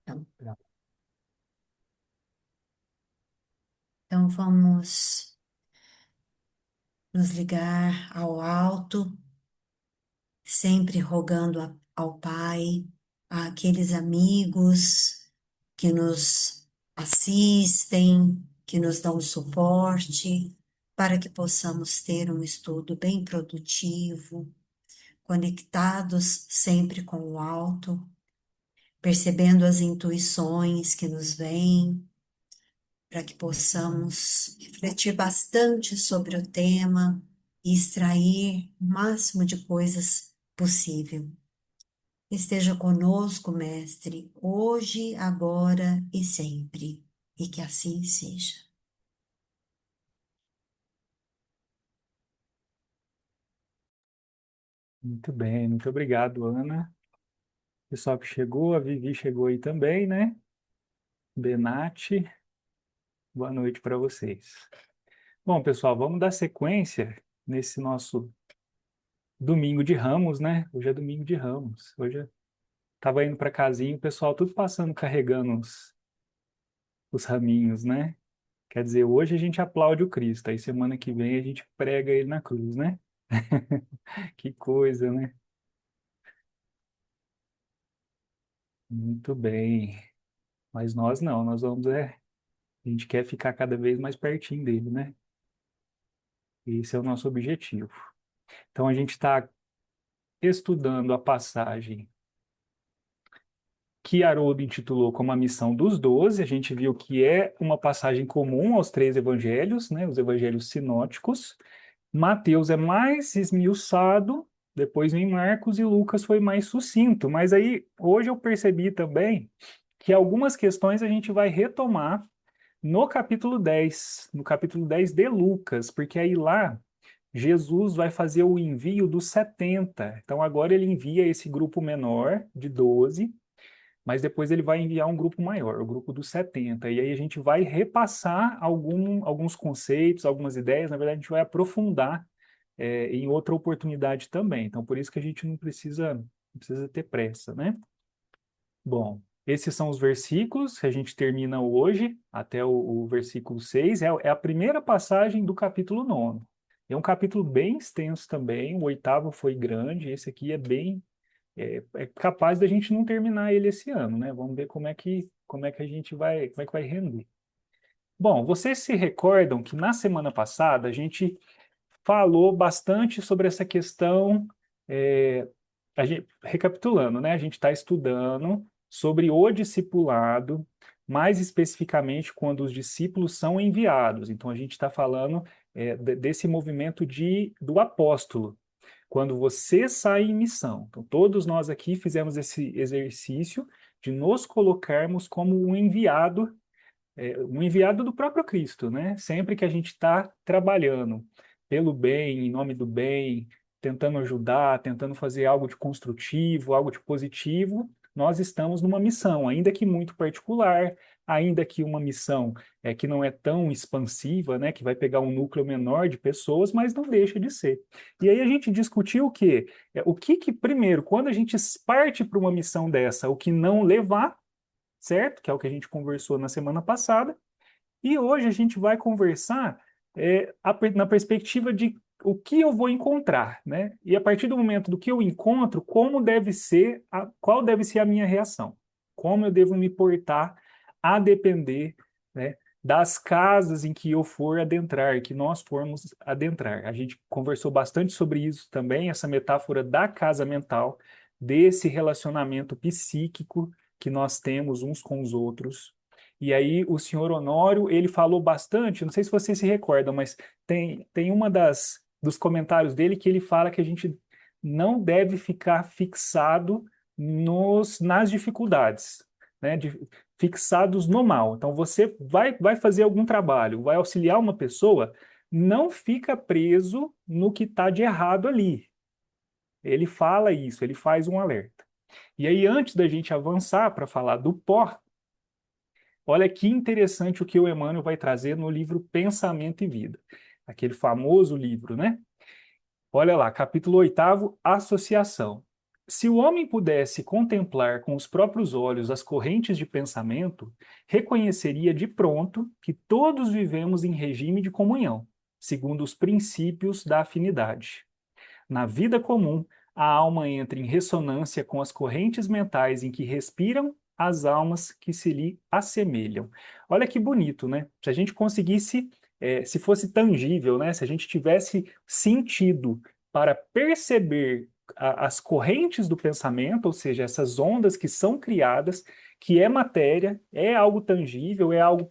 Então, então vamos nos ligar ao alto, sempre rogando ao Pai, àqueles amigos que nos assistem, que nos dão suporte, para que possamos ter um estudo bem produtivo, conectados sempre com o alto, percebendo as intuições que nos vêm, para que possamos refletir bastante sobre o tema e extrair o máximo de coisas possível. Esteja conosco, Mestre, hoje, agora e sempre, e que assim seja. Muito bem, muito obrigado, Ana. Pessoal que chegou, a Vivi chegou aí também, né? Benati, boa noite para vocês. Bom, pessoal, vamos dar sequência nesse nosso domingo de Ramos, né? Hoje é domingo de Ramos. Hoje eu tava indo para casinha, o pessoal tudo passando, carregando os raminhos, né? Quer dizer, hoje a gente aplaude o Cristo, aí semana que vem a gente prega ele na cruz, né? Que coisa, né? Muito bem. Mas nós não, nós vamos a gente quer ficar cada vez mais pertinho dele, né? Esse é o nosso objetivo. Então a gente está estudando a passagem que Haroldo intitulou como a missão dos doze. A gente viu que é uma passagem comum aos três evangelhos, né? Os evangelhos sinóticos. Mateus é mais esmiuçado, depois vem Marcos e Lucas foi mais sucinto. Mas aí hoje eu percebi também que algumas questões a gente vai retomar no capítulo 10 de Lucas, porque aí lá Jesus vai fazer o envio dos 70. Então agora ele envia esse grupo menor de 12, mas depois ele vai enviar um grupo maior, o grupo dos 70. E aí a gente vai repassar alguns conceitos, algumas ideias, na verdade a gente vai aprofundar em outra oportunidade também. Então por isso que a gente não precisa ter pressa, né? Bom, esses são os versículos que a gente termina hoje, até o versículo 6. É a primeira passagem do capítulo 9. É um capítulo bem extenso também, o oitavo foi grande, esse aqui é bem. É capaz da gente não terminar ele esse ano, né? Vamos ver como é que a gente vai, como é que vai render. Bom, vocês se recordam que na semana passada a gente falou bastante sobre essa questão, é, recapitulando, né? A gente está estudando sobre o discipulado, mais especificamente quando os discípulos são enviados. Então, a gente está falando desse movimento do apóstolo, quando você sai em missão. Então, todos nós aqui fizemos esse exercício de nos colocarmos como um enviado do próprio Cristo, né? Sempre que a gente está trabalhando pelo bem, em nome do bem, tentando ajudar, tentando fazer algo de construtivo, algo de positivo, nós estamos numa missão, ainda que muito particular, ainda que uma missão que não é tão expansiva, né? Que vai pegar um núcleo menor de pessoas, mas não deixa de ser. E aí a gente discutiu o quê? Primeiro, quando a gente parte para uma missão dessa, o que não levar, certo? Que é o que a gente conversou na semana passada. E hoje a gente vai conversar na perspectiva de o que eu vou encontrar, né? E a partir do momento do que eu encontro, qual deve ser a minha reação? Como eu devo me portar a depender, né, das casas em que eu for adentrar, que nós formos adentrar. A gente conversou bastante sobre isso também, essa metáfora da casa mental, desse relacionamento psíquico que nós temos uns com os outros. E aí o senhor Honório, ele falou bastante, não sei se vocês se recordam, mas tem uma dos comentários dele que ele fala que a gente não deve ficar fixado nas dificuldades, né? Fixados no mal. Então você vai fazer algum trabalho, vai auxiliar uma pessoa, não fica preso no que está de errado ali. Ele fala isso, ele faz um alerta. E aí, antes da gente avançar para falar do pó, olha que interessante o que o Emmanuel vai trazer no livro Pensamento e Vida, aquele famoso livro, né? Olha lá, capítulo 8º, Associação. Se o homem pudesse contemplar com os próprios olhos as correntes de pensamento, reconheceria de pronto que todos vivemos em regime de comunhão, segundo os princípios da afinidade. Na vida comum, a alma entra em ressonância com as correntes mentais em que respiram as almas que se lhe assemelham. Olha que bonito, né? Se a gente conseguisse, se fosse tangível, né? Se a gente tivesse sentido para perceber as correntes do pensamento, ou seja, essas ondas que são criadas, que é matéria, é algo tangível, é algo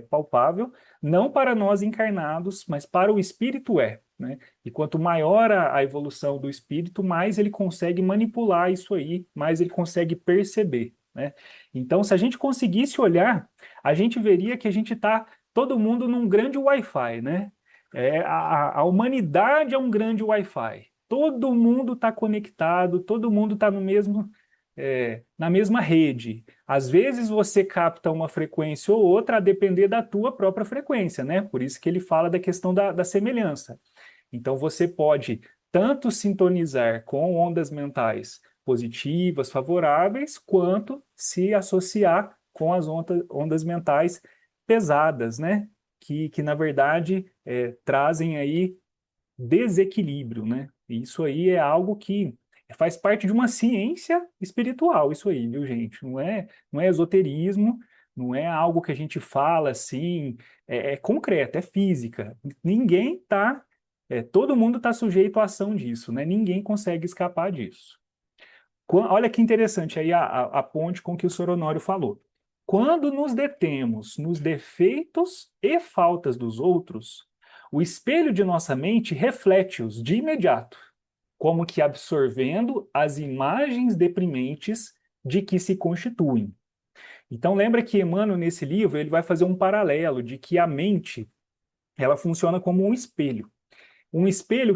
palpável, não para nós encarnados, mas para o espírito é, né? E quanto maior a evolução do espírito, mais ele consegue manipular isso aí, mais ele consegue perceber, né? Então, se a gente conseguisse olhar, a gente veria que a gente está todo mundo num grande Wi-Fi, né? A humanidade é um grande Wi-Fi. Todo mundo está conectado, todo mundo está no mesmo, na mesma rede. Às vezes você capta uma frequência ou outra a depender da tua própria frequência, né? Por isso que ele fala da questão da semelhança. Então, você pode tanto sintonizar com ondas mentais positivas, favoráveis, quanto se associar com as ondas mentais pesadas, né? Que na verdade, trazem aí desequilíbrio, né? E isso aí é algo que faz parte de uma ciência espiritual, isso aí, viu, gente? Não é esoterismo, não é algo que a gente fala assim, é concreto, é física. Ninguém tá, todo mundo está sujeito à ação disso, né? Ninguém consegue escapar disso. Olha que interessante aí a ponte com que o Soronório falou. Quando nos detemos nos defeitos e faltas dos outros, o espelho de nossa mente reflete-os de imediato, como que absorvendo as imagens deprimentes de que se constituem. Então lembra que Emmanuel, nesse livro, ele vai fazer um paralelo de que a mente, ela funciona como um espelho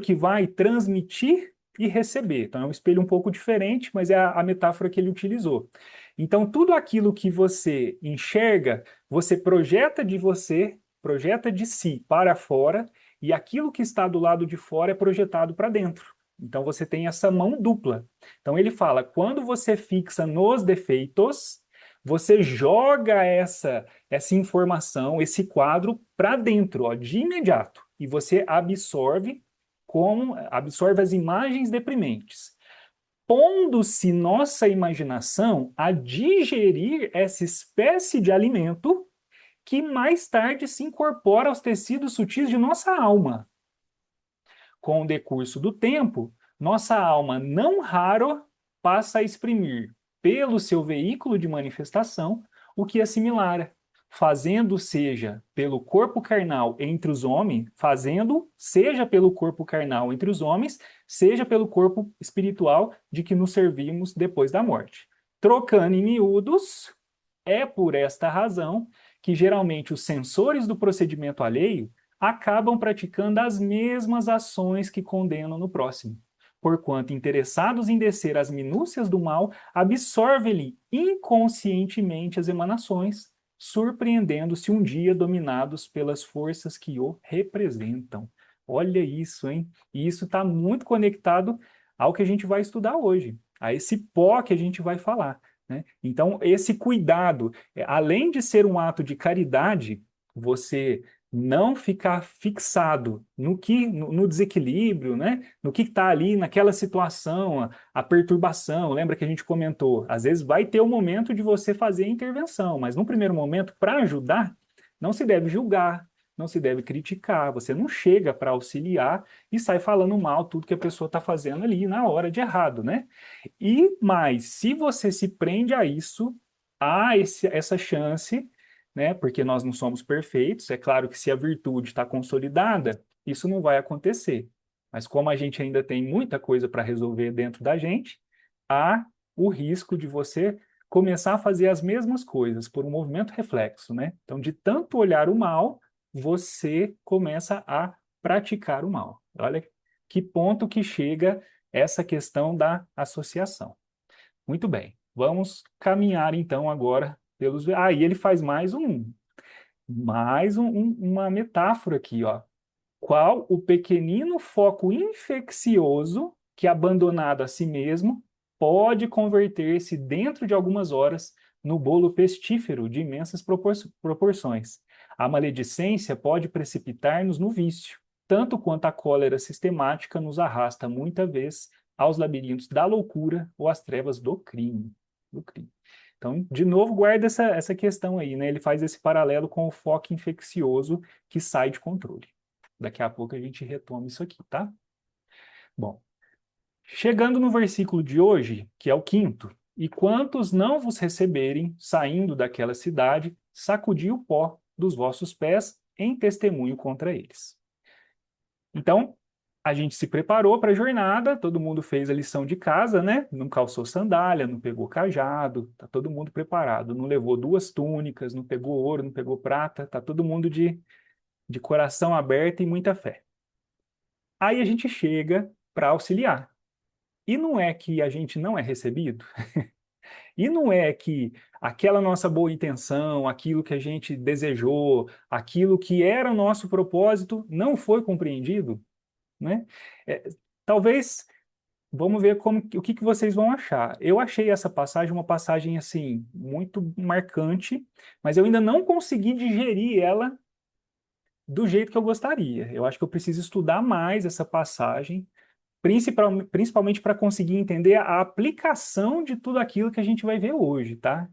que vai transmitir e receber. Então, é um espelho um pouco diferente, mas é a metáfora que ele utilizou. Então, tudo aquilo que você enxerga, você projeta de si para fora, e aquilo que está do lado de fora é projetado para dentro. Então, você tem essa mão dupla. Então, ele fala: quando você fixa nos defeitos, você joga essa informação, esse quadro para dentro, ó, de imediato, e você absorve as imagens deprimentes, pondo-se nossa imaginação a digerir essa espécie de alimento que mais tarde se incorpora aos tecidos sutis de nossa alma. Com o decurso do tempo, nossa alma não raro passa a exprimir, pelo seu veículo de manifestação, o que assimilara, fazendo seja pelo corpo carnal entre os homens, fazendo seja pelo corpo carnal entre os homens, seja pelo corpo espiritual de que nos servimos depois da morte. Trocando em miúdos, é por esta razão que geralmente os sensores do procedimento alheio acabam praticando as mesmas ações que condenam no próximo, porquanto, interessados em descer às minúcias do mal, absorve-lhe inconscientemente as emanações, surpreendendo-se um dia dominados pelas forças que o representam. Olha isso, hein? E isso está muito conectado ao que a gente vai estudar hoje, a esse pó que a gente vai falar, né? Então, esse cuidado, além de ser um ato de caridade, você não ficar fixado no desequilíbrio, né? No que está ali naquela situação, a perturbação. Lembra que a gente comentou? Às vezes vai ter o momento de você fazer a intervenção, mas no primeiro momento, para ajudar, não se deve julgar, não se deve criticar. Você não chega para auxiliar e sai falando mal tudo que a pessoa está fazendo ali na hora de errado, né? E mais, se você se prende a isso, há essa chance, né? Porque nós não somos perfeitos. É claro que se a virtude está consolidada, isso não vai acontecer. Mas como a gente ainda tem muita coisa para resolver dentro da gente, há o risco de você começar a fazer as mesmas coisas por um movimento reflexo, né? Então, de tanto olhar o mal, você começa a praticar o mal. Olha que ponto que chega essa questão da associação. Muito bem, vamos caminhar então agora pelos. Ah, e ele faz uma metáfora aqui, ó. Qual o pequenino foco infeccioso que, abandonado a si mesmo, pode converter-se dentro de algumas horas no bolo pestífero de imensas proporções. A maledicência pode precipitar-nos no vício, tanto quanto a cólera sistemática nos arrasta muita vez aos labirintos da loucura ou às trevas do crime. Do crime. Então, de novo, guarda essa questão aí, né? Ele faz esse paralelo com o foco infeccioso que sai de controle. Daqui a pouco a gente retoma isso aqui, tá? Bom, chegando no versículo de hoje, que é o quinto, e quantos não vos receberem, saindo daquela cidade, sacudi o pó dos vossos pés em testemunho contra eles. Então, a gente se preparou para a jornada, todo mundo fez a lição de casa, né? Não calçou sandália, não pegou cajado, tá todo mundo preparado. Não levou duas túnicas, não pegou ouro, não pegou prata, tá todo mundo de coração aberto e muita fé. Aí a gente chega para auxiliar. E não é que a gente não é recebido? E não é que aquela nossa boa intenção, aquilo que a gente desejou, aquilo que era o nosso propósito, não foi compreendido, né? É, talvez, vamos ver o que vocês vão achar. Eu achei essa passagem uma passagem assim muito marcante, mas eu ainda não consegui digerir ela do jeito que eu gostaria. Eu acho que eu preciso estudar mais essa passagem, principalmente para conseguir entender a aplicação de tudo aquilo que a gente vai ver hoje, tá?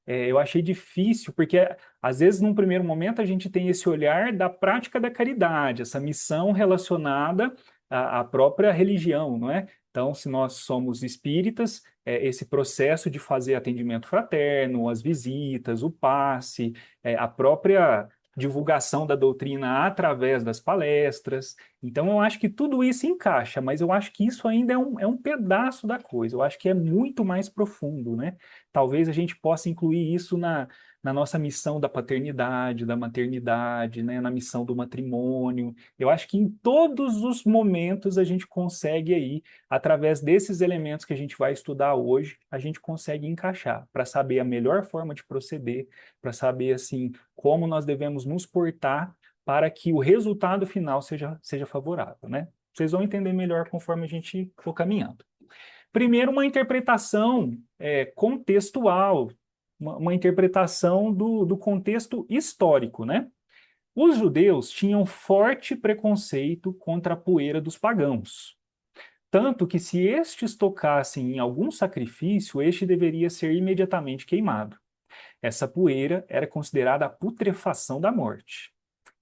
Eu achei difícil, porque às vezes, num primeiro momento, a gente tem esse olhar da prática da caridade, essa missão relacionada à própria religião, não é? Então, se nós somos espíritas, esse processo de fazer atendimento fraterno, as visitas, o passe, a própria divulgação da doutrina através das palestras. Então, eu acho que tudo isso encaixa, mas eu acho que isso ainda é um pedaço da coisa. Eu acho que é muito mais profundo, né? Talvez a gente possa incluir isso na nossa missão da paternidade, da maternidade, né, na missão do matrimônio. Eu acho que em todos os momentos a gente consegue aí, através desses elementos que a gente vai estudar hoje, a gente consegue encaixar para saber a melhor forma de proceder, para saber assim como nós devemos nos portar para que o resultado final seja favorável, né? Vocês vão entender melhor conforme a gente for caminhando. Primeiro, uma interpretação contextual, uma interpretação do contexto histórico, né? Os judeus tinham forte preconceito contra a poeira dos pagãos. Tanto que, se estes tocassem em algum sacrifício, este deveria ser imediatamente queimado. Essa poeira era considerada a putrefação da morte.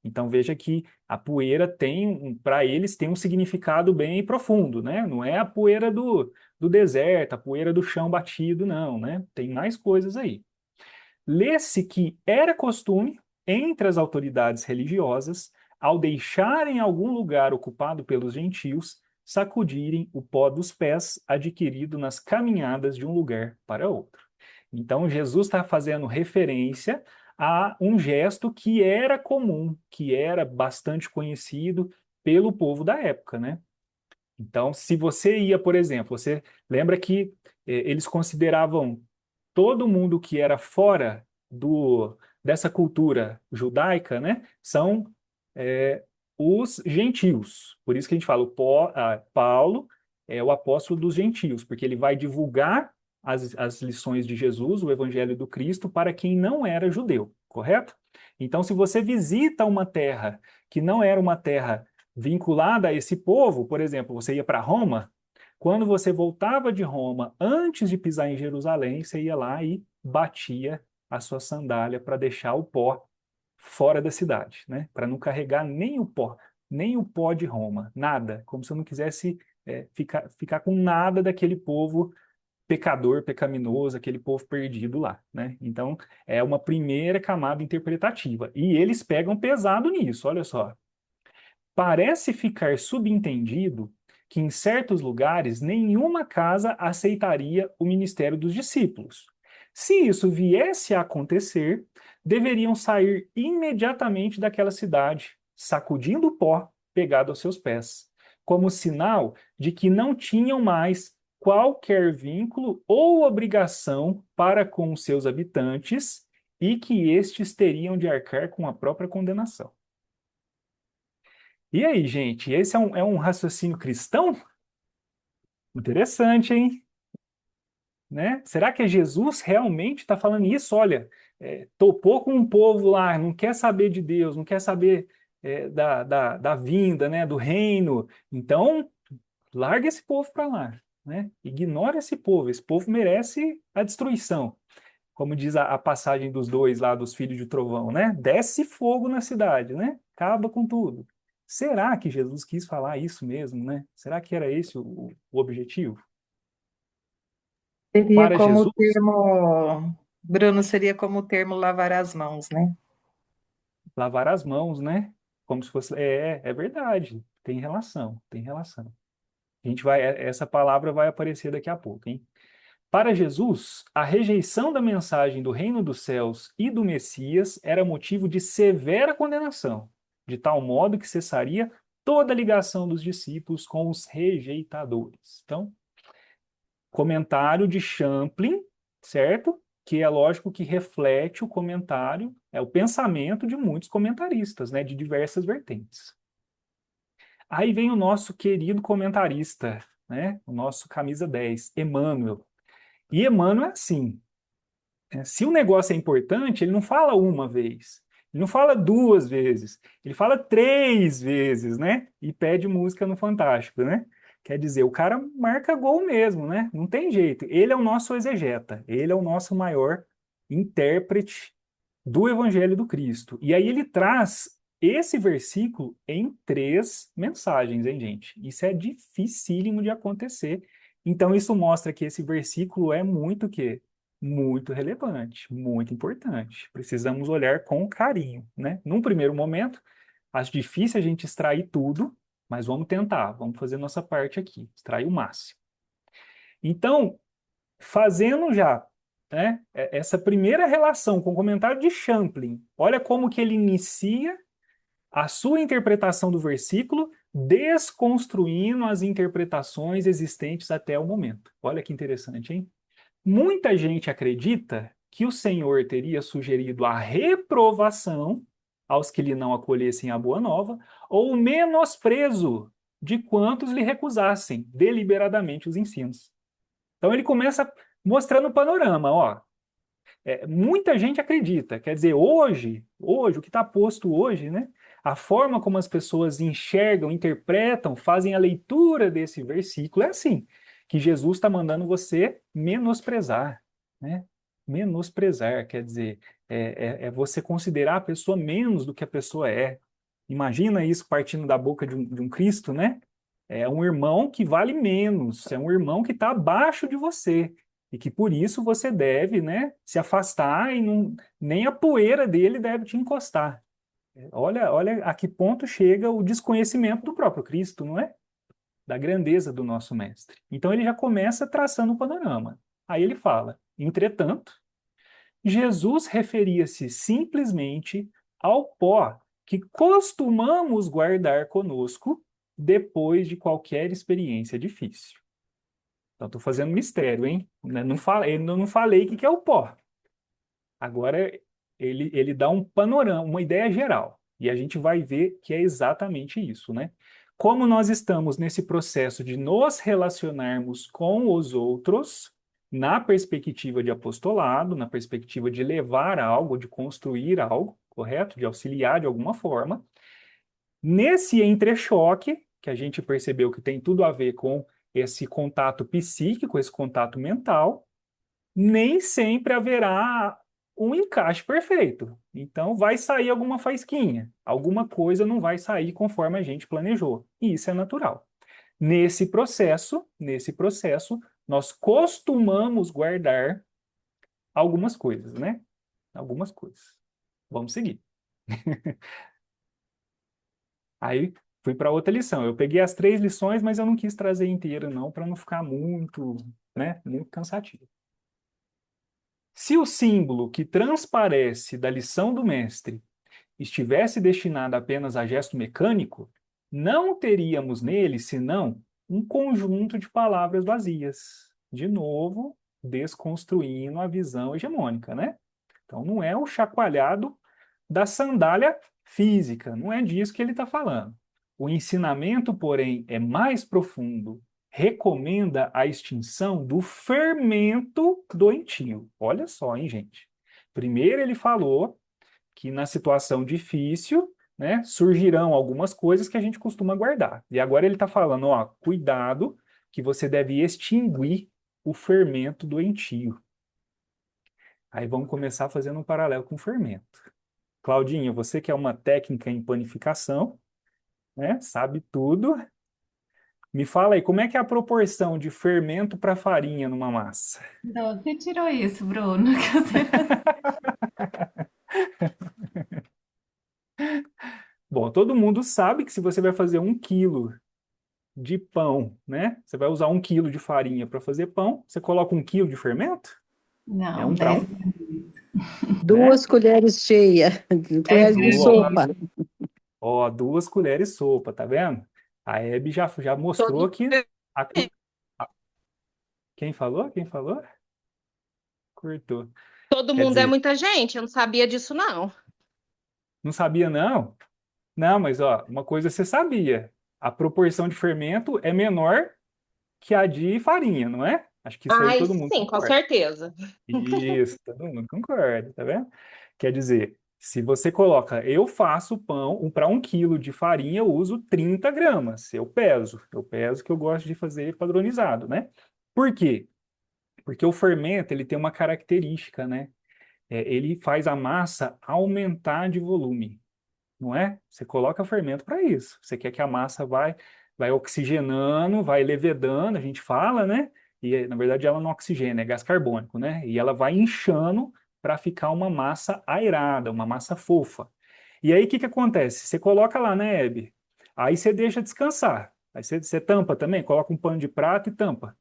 Então veja que a poeira para eles, tem um significado bem profundo, né? Não é a poeira do deserto, a poeira do chão batido, não, né? Tem mais coisas aí. Lê-se que era costume, entre as autoridades religiosas, ao deixarem algum lugar ocupado pelos gentios, sacudirem o pó dos pés adquirido nas caminhadas de um lugar para outro. Então, Jesus está fazendo referência a um gesto que era comum, que era bastante conhecido pelo povo da época, né? Então, se você ia, por exemplo, você lembra que eles consideravam todo mundo que era fora dessa cultura judaica, né, são é, os gentios. Por isso que a gente fala, Paulo é o apóstolo dos gentios, porque ele vai divulgar as lições de Jesus, o evangelho do Cristo, para quem não era judeu, correto? Então, se você visita uma terra que não era uma terra vinculada a esse povo, por exemplo, você ia para Roma, quando você voltava de Roma, antes de pisar em Jerusalém, você ia lá e batia a sua sandália para deixar o pó fora da cidade, né? Para não carregar nem o pó de Roma, nada, como se eu não quisesse ficar com nada daquele povo pecador, pecaminoso, aquele povo perdido lá, né? Então, é uma primeira camada interpretativa. E eles pegam pesado nisso, olha só. Parece ficar subentendido que em certos lugares nenhuma casa aceitaria o ministério dos discípulos. Se isso viesse a acontecer, deveriam sair imediatamente daquela cidade, sacudindo o pó pegado aos seus pés, como sinal de que não tinham mais qualquer vínculo ou obrigação para com os seus habitantes e que estes teriam de arcar com a própria condenação. E aí, gente, esse é um raciocínio cristão? Interessante, hein? né? Será que Jesus realmente está falando isso? Olha, topou com um povo lá, não quer saber de Deus, não quer saber da vinda, né? Do reino. Então, larga esse povo para lá, né? Ignora esse povo merece a destruição. Como diz a passagem dos dois lá, dos filhos de trovão, né? Desce fogo na cidade, né? Acaba com tudo. Será que Jesus quis falar isso mesmo, né? Será que era esse o objetivo? Seria Para como o Jesus, termo, Bruno, seria como o termo lavar as mãos, né? lavar as mãos, né? Como se fosse. É verdade. Tem relação, tem relação. A gente vai, essa palavra vai aparecer daqui a pouco, hein? Para Jesus, a rejeição da mensagem do reino dos céus e do Messias era motivo de severa condenação, de tal modo que cessaria toda a ligação dos discípulos com os rejeitadores. Então, comentário de Champlin, certo? Que é lógico que reflete o comentário, é o pensamento de muitos comentaristas, né, de diversas vertentes. Aí vem o nosso querido comentarista, né, o nosso camisa 10, Emmanuel. E Emmanuel é assim, se o negócio é importante, ele não fala uma vez, ele não fala duas vezes, ele fala três vezes, né? E pede música no Fantástico, né? Quer dizer, o cara marca gol mesmo, né? Não tem jeito. Ele é o nosso exegeta, ele é o nosso maior intérprete do Evangelho do Cristo. E aí ele traz esse versículo em três mensagens, hein, gente? Isso é dificílimo de acontecer. Então isso mostra que esse versículo é muito o quê? Muito relevante, muito importante. Precisamos olhar com carinho, né? Num primeiro momento, acho difícil a gente extrair tudo, mas vamos tentar, vamos fazer nossa parte aqui, extrair o máximo. Então, fazendo já, né, essa primeira relação com o comentário de Champlin, olha como que ele inicia a sua interpretação do versículo, desconstruindo as interpretações existentes até o momento. Olha que interessante, hein? Muita gente acredita que o Senhor teria sugerido a reprovação aos que lhe não acolhessem a boa nova, ou o menosprezo de quantos lhe recusassem deliberadamente os ensinos. Então ele começa mostrando o panorama, ó. Muita gente acredita, quer dizer, hoje, o que está posto hoje, né? A forma como as pessoas enxergam, interpretam, fazem a leitura desse versículo é assim, que Jesus está mandando você menosprezar, né? Menosprezar, quer dizer, é você considerar a pessoa menos do que a pessoa é. Imagina isso partindo da boca de um Cristo, né? É um irmão que vale menos, é um irmão que está abaixo de você e que por isso você deve, né, se afastar e não, nem a poeira dele deve te encostar. Olha a que ponto chega o desconhecimento do próprio Cristo, não é? Da grandeza do nosso mestre. Então ele já começa traçando o panorama. Aí ele fala: entretanto, Jesus referia-se simplesmente ao pó que costumamos guardar conosco depois de qualquer experiência difícil. Então, estou fazendo mistério, hein? Não falei o que é o pó. Agora, ele dá um panorama, uma ideia geral. E a gente vai ver que é exatamente isso, né? Como nós estamos nesse processo de nos relacionarmos com os outros, na perspectiva de apostolado, na perspectiva de levar algo, de construir algo, correto? De auxiliar de alguma forma. Nesse entrechoque, que a gente percebeu que tem tudo a ver com esse contato psíquico, esse contato mental, nem sempre haverá um encaixe perfeito. Então, vai sair alguma faísquinha, alguma coisa não vai sair conforme a gente planejou. E isso é natural. Nesse processo, nós costumamos guardar algumas coisas, né? Algumas coisas. Vamos seguir. Aí fui para outra lição. Eu peguei as três lições, mas eu não quis trazer inteira, não, para não ficar muito, né, muito cansativo. Se o símbolo que transparece da lição do mestre estivesse destinado apenas a gesto mecânico, não teríamos nele senão um conjunto de palavras vazias. De novo, desconstruindo a visão hegemônica, né? Então não é o chacoalhado da sandália física, não é disso que ele está falando. O ensinamento, porém, é mais profundo, recomenda a extinção do fermento doentio. Olha só, hein, gente? Primeiro ele falou que na situação difícil, né, surgirão algumas coisas que a gente costuma guardar. E agora ele está falando, ó, cuidado, que você deve extinguir o fermento doentio. Aí vamos começar fazendo um paralelo com o fermento. Claudinha, você que é uma técnica em panificação, né, sabe tudo. Me fala aí, como é que é a proporção de fermento para farinha numa massa? De onde você tirou isso, Bruno? Que eu sei fazer. Bom, todo mundo sabe que se você vai fazer 1 quilo de pão, né? Você vai usar 1 quilo de farinha para fazer pão, você coloca 1 quilo de fermento? É Não, um para 10 um, vezes. né? 2 colheres cheias, 10 colheres de vezes. Ó, sopa. ó, 2 colheres sopa, tá vendo? A Hebe já mostrou Todo, que a, cu- a- quem falou? Quem falou? Cortou. todo Quer mundo é dizer, muita gente, eu não sabia disso, não. não sabia não? Não, mas ó, uma coisa você sabia. A proporção de fermento é menor que a de farinha, não é? Acho que isso aí Ai, todo mundo sim, com concorda. certeza. Isso, todo mundo concorda, tá vendo? Quer dizer, se você coloca, eu faço pão, para 1 quilo de farinha eu uso 30 gramas. Eu peso que eu gosto de fazer padronizado, né? Por quê? Porque o fermento, ele tem uma característica, né? Ele faz a massa aumentar de volume, não é? Você coloca fermento para isso. Você quer que a massa vai oxigenando, vai levedando, a gente fala, né? E na verdade ela não oxigena, é gás carbônico, né? E ela vai inchando para ficar uma massa aerada, uma massa fofa. E aí o que que acontece? Você coloca lá, né, Hebe? Aí você deixa descansar. Aí você tampa também, coloca um pano de prato e tampa.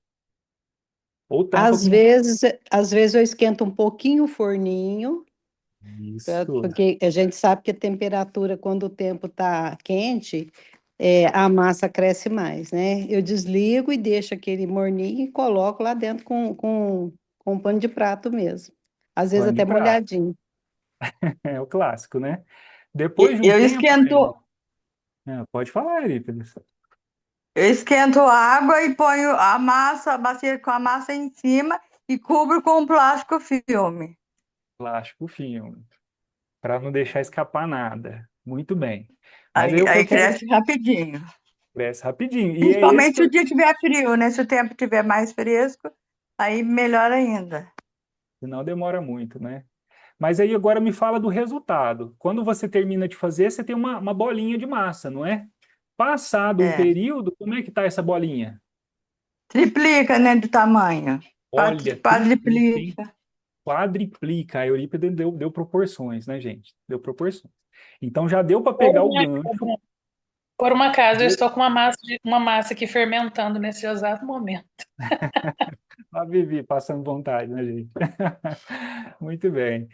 Ou tampa Às com. vezes, às vezes eu esquento um pouquinho o forninho, Isso. porque a gente sabe que a temperatura, quando o tempo está quente, a massa cresce mais, né? Eu desligo e deixo aquele morninho e coloco lá dentro com um pano de prato mesmo. Às vezes Pano de até prato. molhadinho. É o clássico, né? Depois de um Eu tempo, esquento, pode falar, Eurípides. eu esquento água e ponho a massa, a bacia com a massa em cima e cubro com um plástico filme. Plástico filme, para não deixar escapar nada. Muito bem. Mas aí Aí, o que eu aí quero cresce rapidinho. expressa rapidinho. E é esse Principalmente que se o eu dia tiver frio, né? Se o tempo tiver mais fresco, aí melhor ainda. não demora muito, né? Mas aí agora me fala do resultado. Quando você termina de fazer, você tem uma bolinha de massa, não é? Passado um É. período, como é que tá essa bolinha? Triplica, né, de tamanho. Olha, triplica, hein? Quadriplica. Quadriplica. A Eurípides deu proporções, né, gente? Deu proporções. Então já deu para Por pegar o uma, gancho. por um acaso, eu Deu estou com uma massa aqui fermentando nesse exato momento. a Vivi passando vontade, né, gente? Muito bem.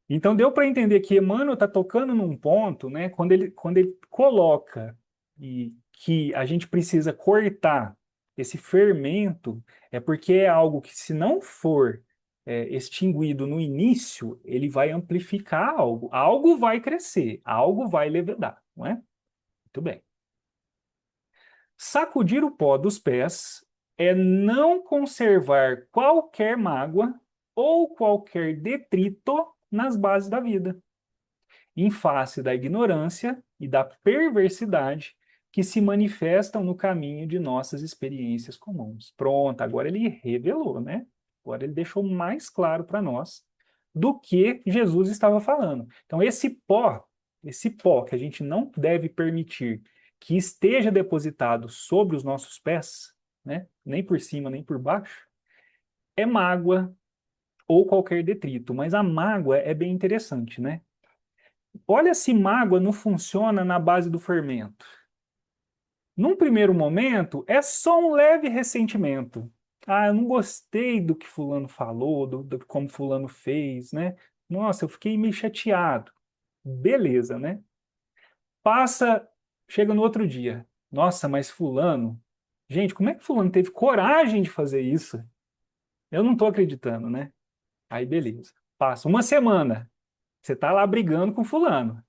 Então deu para entender que Emmanuel está tocando num ponto, né, quando ele coloca e que a gente precisa cortar esse fermento, é porque é algo que, se não for extinguido no início, ele vai amplificar algo vai crescer, algo vai levedar, não é? Muito bem. Sacudir o pó dos pés é não conservar qualquer mágoa ou qualquer detrito nas bases da vida, em face da ignorância e da perversidade que se manifestam no caminho de nossas experiências comuns. Pronto, agora ele revelou, né? Agora ele deixou mais claro para nós do que Jesus estava falando. Então, esse pó que a gente não deve permitir que esteja depositado sobre os nossos pés, né? Nem por cima, nem por baixo, é mágoa ou qualquer detrito. Mas a mágoa é bem interessante, né? Olha se mágoa não funciona na base do fermento. Num primeiro momento, é só um leve ressentimento. Ah, eu não gostei do que fulano falou, do como fulano fez, né? Nossa, eu fiquei meio chateado. Beleza, né? Passa, chega no outro dia. Nossa, mas fulano... Gente, como é que fulano teve coragem de fazer isso? Eu não tô acreditando, né? Aí, beleza. Passa uma semana. Você tá lá brigando com fulano,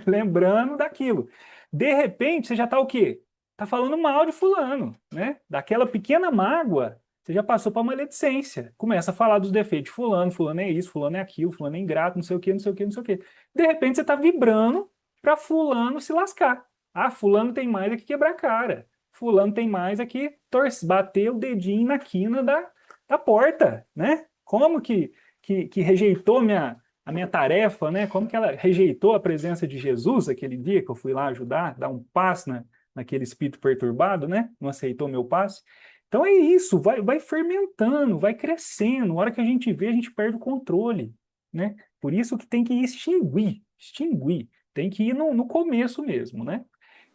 lembrando daquilo. De repente, você já tá o quê? tá falando mal de fulano, né? Daquela pequena mágoa, você já passou para maledicência. Começa a falar dos defeitos de fulano, fulano é isso, fulano é aquilo, fulano é ingrato, não sei o quê, não sei o quê, não sei o quê. De repente você tá vibrando para fulano se lascar. Ah, fulano tem mais é que quebrar a cara. Fulano tem mais é que bater o dedinho na quina da porta, né? Como que rejeitou a minha tarefa, né? Como que ela rejeitou a presença de Jesus aquele dia que eu fui lá ajudar, dar um passe naquele espírito perturbado, né? Não aceitou meu passe. Então é isso, vai fermentando, vai crescendo. Na hora que a gente vê, a gente perde o controle, né? Por isso que tem que extinguir. Tem que ir no começo mesmo, né?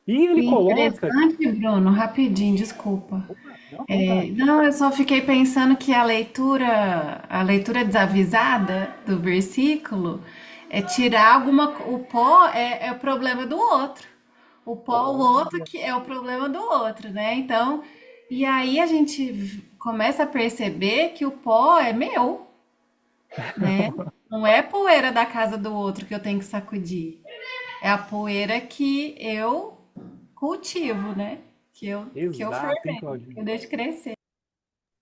E ele Que coloca... interessante, Bruno, rapidinho, desculpa. Opa, não, à vontade. Não, eu só fiquei pensando que a leitura desavisada do versículo é tirar o pó é o problema do outro. O pó, o outro Olha, que é o problema do outro, né? Então, e aí a gente começa a perceber que o pó é meu, né? Não é poeira da casa do outro que eu tenho que sacudir. É a poeira que eu cultivo, né? Que eu exato, hein, fermento, que Claudinha? eu deixo crescer.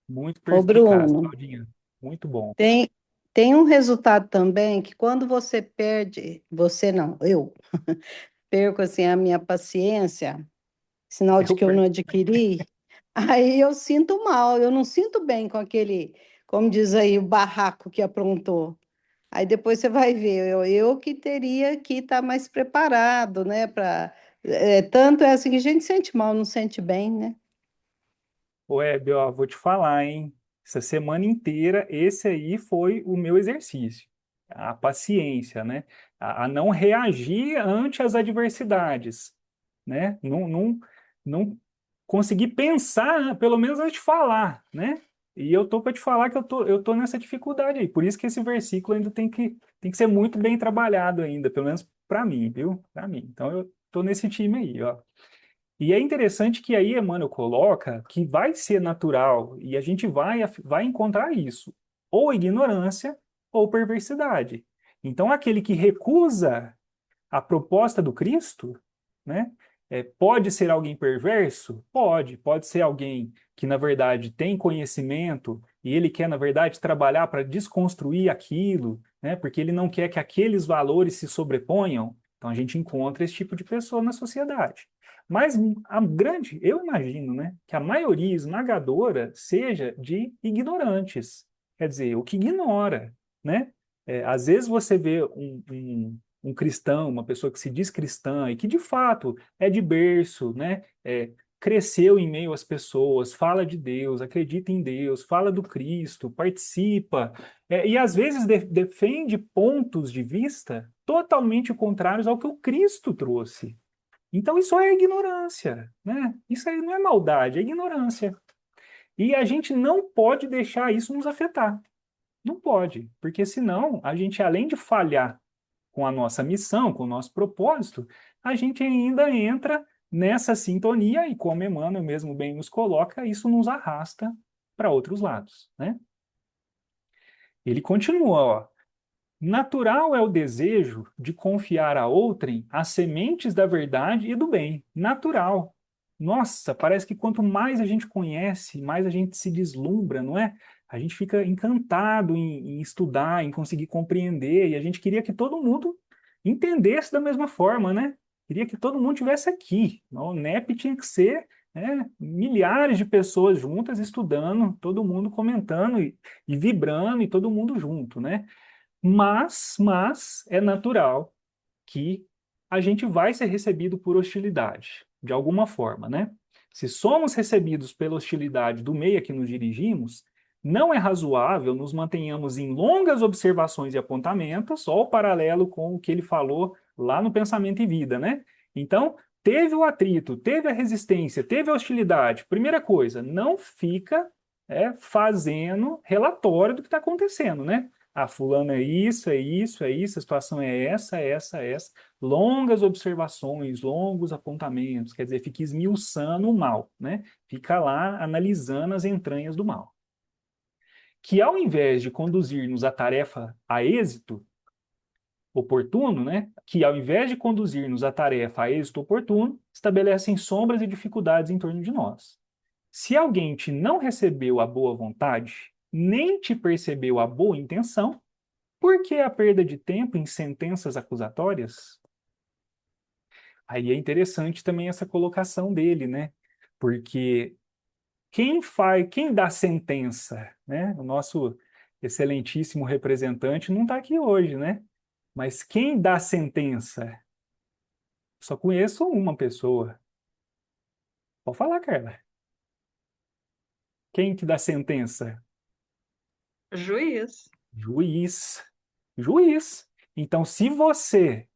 Muito Ô, perspicaz, Bruno, Claudinha. Muito bom. tem, tem um resultado também que quando você perde, você não, eu perco assim a minha paciência, sinal de Eu que eu não perco. adquiri, aí eu sinto mal, eu não sinto bem com aquele, como diz aí, o barraco que aprontou. Aí depois você vai ver, eu que teria que estar mais preparado, né? Tanto é assim que a gente sente mal, não sente bem, né? Web, ó, vou te falar, hein? Essa semana inteira, esse aí foi o meu exercício. A paciência, né? A não reagir ante as adversidades, né? Não conseguir pensar, pelo menos antes de falar, né? E eu tô para te falar que eu tô nessa dificuldade aí. Por isso que esse versículo ainda tem que ser muito bem trabalhado ainda, pelo menos para mim, viu? Para mim. Então eu tô nesse time aí, ó. E é interessante que aí Emmanuel coloca que vai ser natural e a gente vai encontrar isso, ou ignorância ou perversidade. Então, aquele que recusa a proposta do Cristo, né, pode ser alguém perverso? Pode ser alguém que, na verdade, tem conhecimento e ele quer, na verdade, trabalhar para desconstruir aquilo, né, porque ele não quer que aqueles valores se sobreponham. Então, a gente encontra esse tipo de pessoa na sociedade. Mas eu imagino, né, que a maioria esmagadora seja de ignorantes. Quer dizer, o que ignora, né? Às vezes você vê um cristão, uma pessoa que se diz cristã e que de fato é de berço, né? Cresceu em meio às pessoas, fala de Deus, acredita em Deus, fala do Cristo, participa, e às vezes defende pontos de vista totalmente contrários ao que o Cristo trouxe. Então isso é ignorância, né? Isso aí não é maldade, é ignorância. E a gente não pode deixar isso nos afetar. Não pode, porque senão a gente, além de falhar com a nossa missão, com o nosso propósito, a gente ainda entra nessa sintonia e, como Emmanuel mesmo bem nos coloca, isso nos arrasta para outros lados, né? Ele continua, ó. Natural é o desejo de confiar a outrem as sementes da verdade e do bem. Natural. Nossa, parece que quanto mais a gente conhece, mais a gente se deslumbra, não é? A gente fica encantado em estudar, em conseguir compreender, e a gente queria que todo mundo entendesse da mesma forma, né? Queria que todo mundo tivesse aqui. O NEP tinha que ser, né, milhares de pessoas juntas estudando, todo mundo comentando e vibrando, e todo mundo junto, né? Mas é natural que a gente vai ser recebido por hostilidade, de alguma forma, né? Se somos recebidos pela hostilidade do meio a que nos dirigimos, não é razoável nos mantenhamos em longas observações e apontamentos, só o paralelo com o que ele falou lá no Pensamento e Vida, né? Então, teve o atrito, teve a resistência, teve a hostilidade. Primeira coisa, não fica fazendo relatório do que está acontecendo, né? Ah, fulano é isso, é isso, é isso, a situação é essa, essa, essa. Longas observações, longos apontamentos, quer dizer, fica esmiuçando o mal, né? Fica lá analisando as entranhas do mal. Que ao invés de conduzir-nos a tarefa a êxito, oportuno, né, que ao invés de conduzir-nos à tarefa a êxito oportuno, estabelecem sombras e dificuldades em torno de nós. Se alguém te não recebeu a boa vontade, nem te percebeu a boa intenção, por que a perda de tempo em sentenças acusatórias? Aí é interessante também essa colocação dele, né? Porque quem dá sentença, né? O nosso excelentíssimo representante não está aqui hoje, né? Mas quem dá sentença? Só conheço uma pessoa. Pode falar, Carla. Quem que dá sentença? Juiz. Juiz. Juiz. Então, se você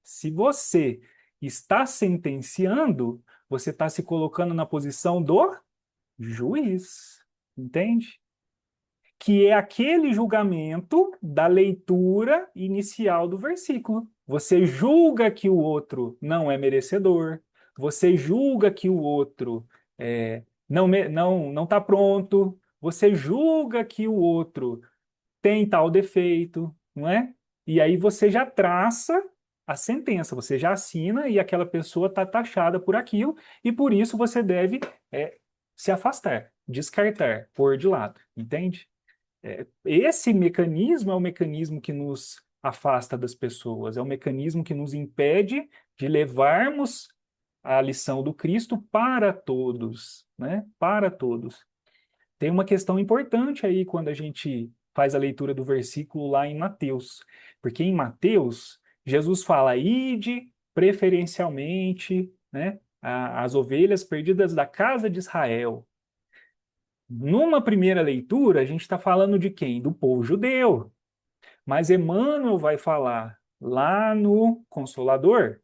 está sentenciando, você está se colocando na posição do juiz. Entende? Que é aquele julgamento da leitura inicial do versículo. Você julga que o outro não é merecedor, você julga que o outro não está pronto, você julga que o outro tem tal defeito, não é? E aí você já traça a sentença, você já assina e aquela pessoa está taxada por aquilo, e por isso você deve se afastar, descartar, pôr de lado, entende? Esse mecanismo é o mecanismo que nos afasta das pessoas, é o mecanismo que nos impede de levarmos a lição do Cristo para todos, né? Para todos. Tem uma questão importante aí quando a gente faz a leitura do versículo lá em Mateus, porque em Mateus, Jesus fala, ide preferencialmente, né, as ovelhas perdidas da casa de Israel. Numa primeira leitura, a gente está falando de quem? Do povo judeu. Mas Emmanuel vai falar lá no Consolador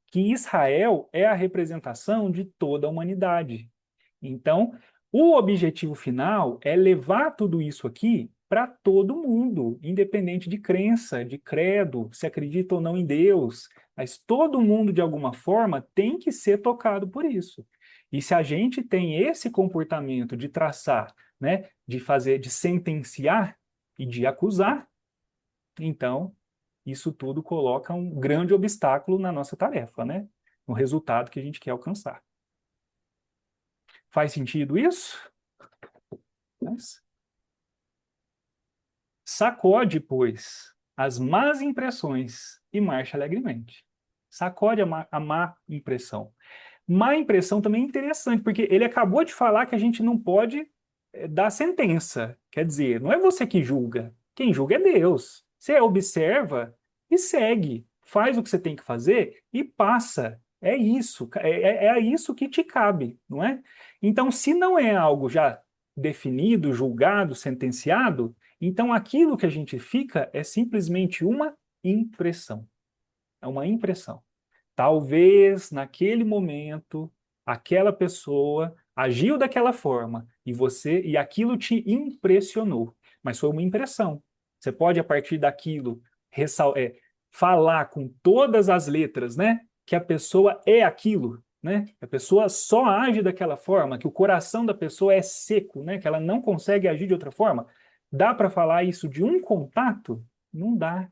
que Israel é a representação de toda a humanidade. Então, o objetivo final é levar tudo isso aqui para todo mundo, independente de crença, de credo, se acredita ou não em Deus. Mas todo mundo, de alguma forma, tem que ser tocado por isso. E se a gente tem esse comportamento de traçar, né, de fazer, de sentenciar e de acusar, então isso tudo coloca um grande obstáculo na nossa tarefa, né? No resultado que a gente quer alcançar. Faz sentido isso? Mas sacode, pois, as más impressões e marcha alegremente. Sacode a má impressão. Má impressão também é interessante, porque ele acabou de falar que a gente não pode dar sentença. Quer dizer, não é você que julga. Quem julga é Deus. Você observa e segue. Faz o que você tem que fazer e passa. É isso. É isso que te cabe, não é? Então, se não é algo já definido, julgado, sentenciado, então aquilo que a gente fica é simplesmente uma impressão. É uma impressão. Talvez naquele momento aquela pessoa agiu daquela forma e aquilo te impressionou, mas foi uma impressão. Você pode a partir daquilo falar com todas as letras, né, que a pessoa é aquilo, né? A pessoa só age daquela forma, que o coração da pessoa é seco, né, que ela não consegue agir de outra forma. Dá para falar isso de um contato? Não dá,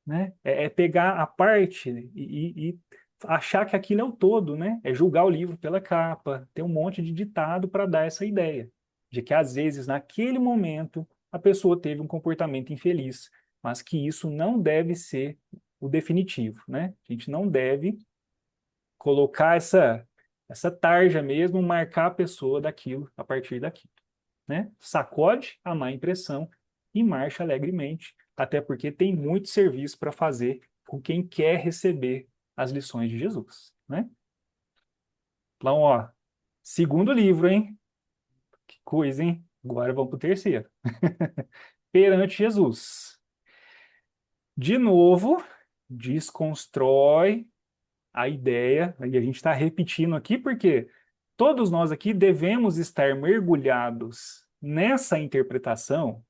né? É pegar a parte e achar que aquilo é o todo, né? É julgar o livro pela capa, ter um monte de ditado para dar essa ideia de que às vezes naquele momento a pessoa teve um comportamento infeliz, mas que isso não deve ser o definitivo, né? A gente não deve colocar essa tarja mesmo, marcar a pessoa daquilo a partir daquilo, né? Sacode a má impressão e marcha alegremente, até porque tem muito serviço para fazer com quem quer receber as lições de Jesus, né? Então, ó, segundo livro, hein? Que coisa, hein? Agora vamos para o terceiro. Perante Jesus. De novo, desconstrói a ideia, e a gente está repetindo aqui porque todos nós aqui devemos estar mergulhados nessa interpretação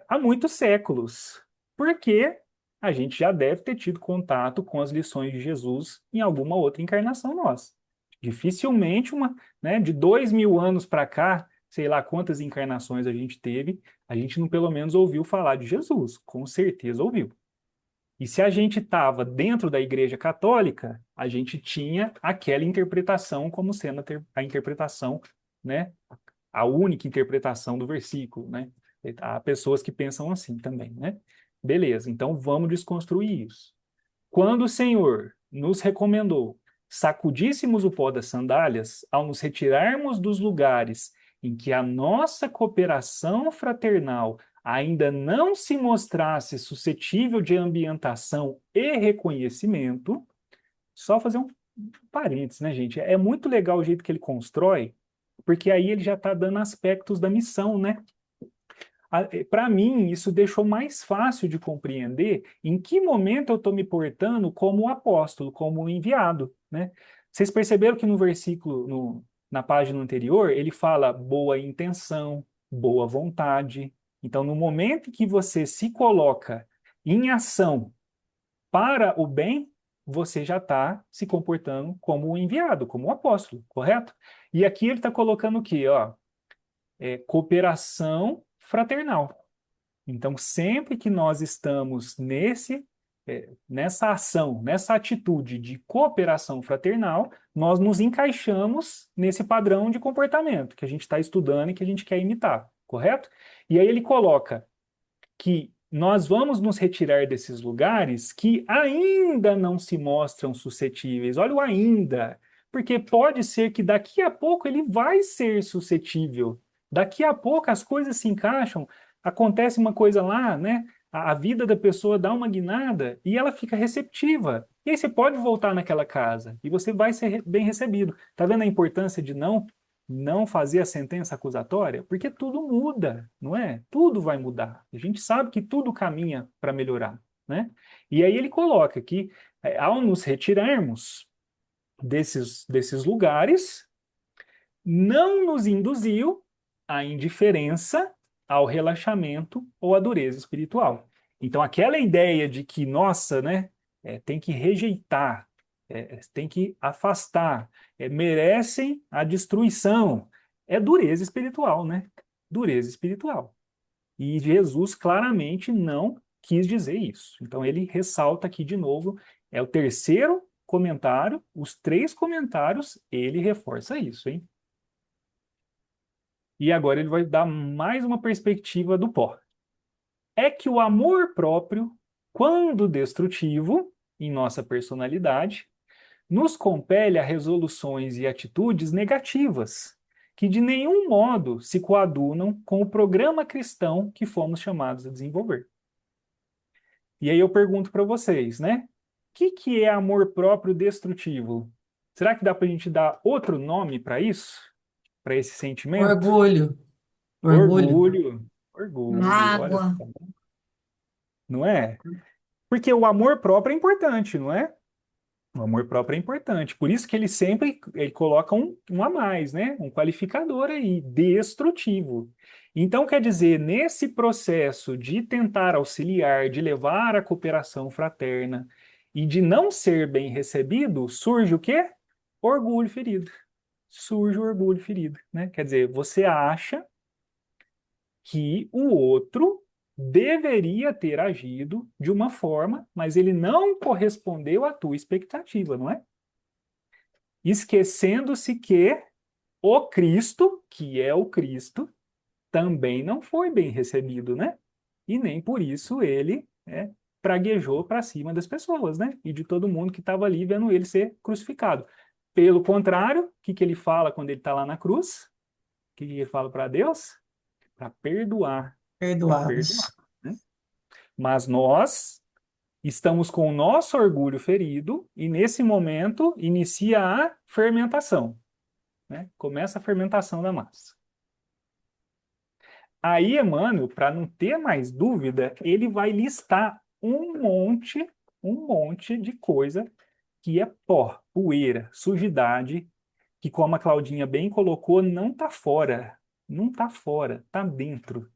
há muitos séculos, porque a gente já deve ter tido contato com as lições de Jesus em alguma outra encarnação nossa. Dificilmente né, de 2000 anos para cá, sei lá quantas encarnações a gente teve, a gente não pelo menos ouviu falar de Jesus, com certeza ouviu, E se a gente estava dentro da Igreja Católica, a gente tinha aquela interpretação como sendo a interpretação, né, a única interpretação do versículo, né? Há pessoas que pensam assim também, né? Beleza, então vamos desconstruir isso. Quando o Senhor nos recomendou sacudíssemos o pó das sandálias, ao nos retirarmos dos lugares em que a nossa cooperação fraternal ainda não se mostrasse suscetível de ambientação e reconhecimento, só fazer um parênteses, né, gente? É muito legal o jeito que ele constrói, porque aí ele já está dando aspectos da missão, né? Para mim, isso deixou mais fácil de compreender em que momento eu estou me portando como apóstolo, como enviado, né? Vocês perceberam que no versículo, na página anterior, ele fala boa intenção, boa vontade. Então, no momento em que você se coloca em ação para o bem, você já está se comportando como um enviado, como um apóstolo, correto? E aqui ele está colocando o quê? Ó, cooperação fraternal. Então, sempre que nós estamos nessa ação, nessa atitude de cooperação fraternal, nós nos encaixamos nesse padrão de comportamento que a gente está estudando e que a gente quer imitar, correto? E aí ele coloca que nós vamos nos retirar desses lugares que ainda não se mostram suscetíveis. Olha o ainda, porque pode ser que daqui a pouco ele vai ser suscetível. Daqui a pouco as coisas se encaixam, acontece uma coisa lá, né? A vida da pessoa dá uma guinada e ela fica receptiva. E aí você pode voltar naquela casa e você vai ser bem recebido. Tá vendo a importância de não fazer a sentença acusatória? Porque tudo muda, não é? Tudo vai mudar. A gente sabe que tudo caminha para melhorar, né? E aí ele coloca que ao nos retirarmos desses lugares, não nos induziu à indiferença, ao relaxamento ou à dureza espiritual. Então, aquela ideia de que, nossa, né, tem que rejeitar, tem que afastar, merecem a destruição, é dureza espiritual, né? Dureza espiritual. E Jesus claramente não quis dizer isso. Então, ele ressalta aqui de novo, é o terceiro comentário, os três comentários, ele reforça isso, hein? E agora ele vai dar mais uma perspectiva do pó. É que o amor próprio, quando destrutivo em nossa personalidade, nos compele a resoluções e atitudes negativas, que de nenhum modo se coadunam com o programa cristão que fomos chamados a desenvolver. E aí eu pergunto para vocês, né? O que é amor próprio destrutivo? Será que dá para a gente dar outro nome para isso? Para esse sentimento? Orgulho. Orgulho. Orgulho. Orgulho, olha Mágoa. só, não é? Porque o amor próprio é importante, não é? O amor próprio é importante. Por isso que ele coloca um a mais, né? Um qualificador aí, destrutivo. Então, quer dizer, nesse processo de tentar auxiliar, de levar a cooperação fraterna e de não ser bem recebido, surge o quê? Orgulho ferido. Surge o orgulho ferido, né? Quer dizer, você acha que o outro deveria ter agido de uma forma, mas ele não correspondeu à tua expectativa, não é? Esquecendo-se que o Cristo, que é o Cristo, também não foi bem recebido, né? E nem por isso ele praguejou para cima das pessoas, né? E de todo mundo que estava ali vendo ele ser crucificado. Pelo contrário, o que ele fala quando ele está lá na cruz? O que ele fala para Deus? Para perdoar, para perdoar, Perdoados. né? Mas nós estamos com o nosso orgulho ferido e nesse momento inicia a fermentação, né? Começa a fermentação da massa. Aí, Emmanuel, para não ter mais dúvida, ele vai listar um monte de coisa que é pó, poeira, sujidade, que como a Claudinha bem colocou, não está fora, não está fora, está dentro,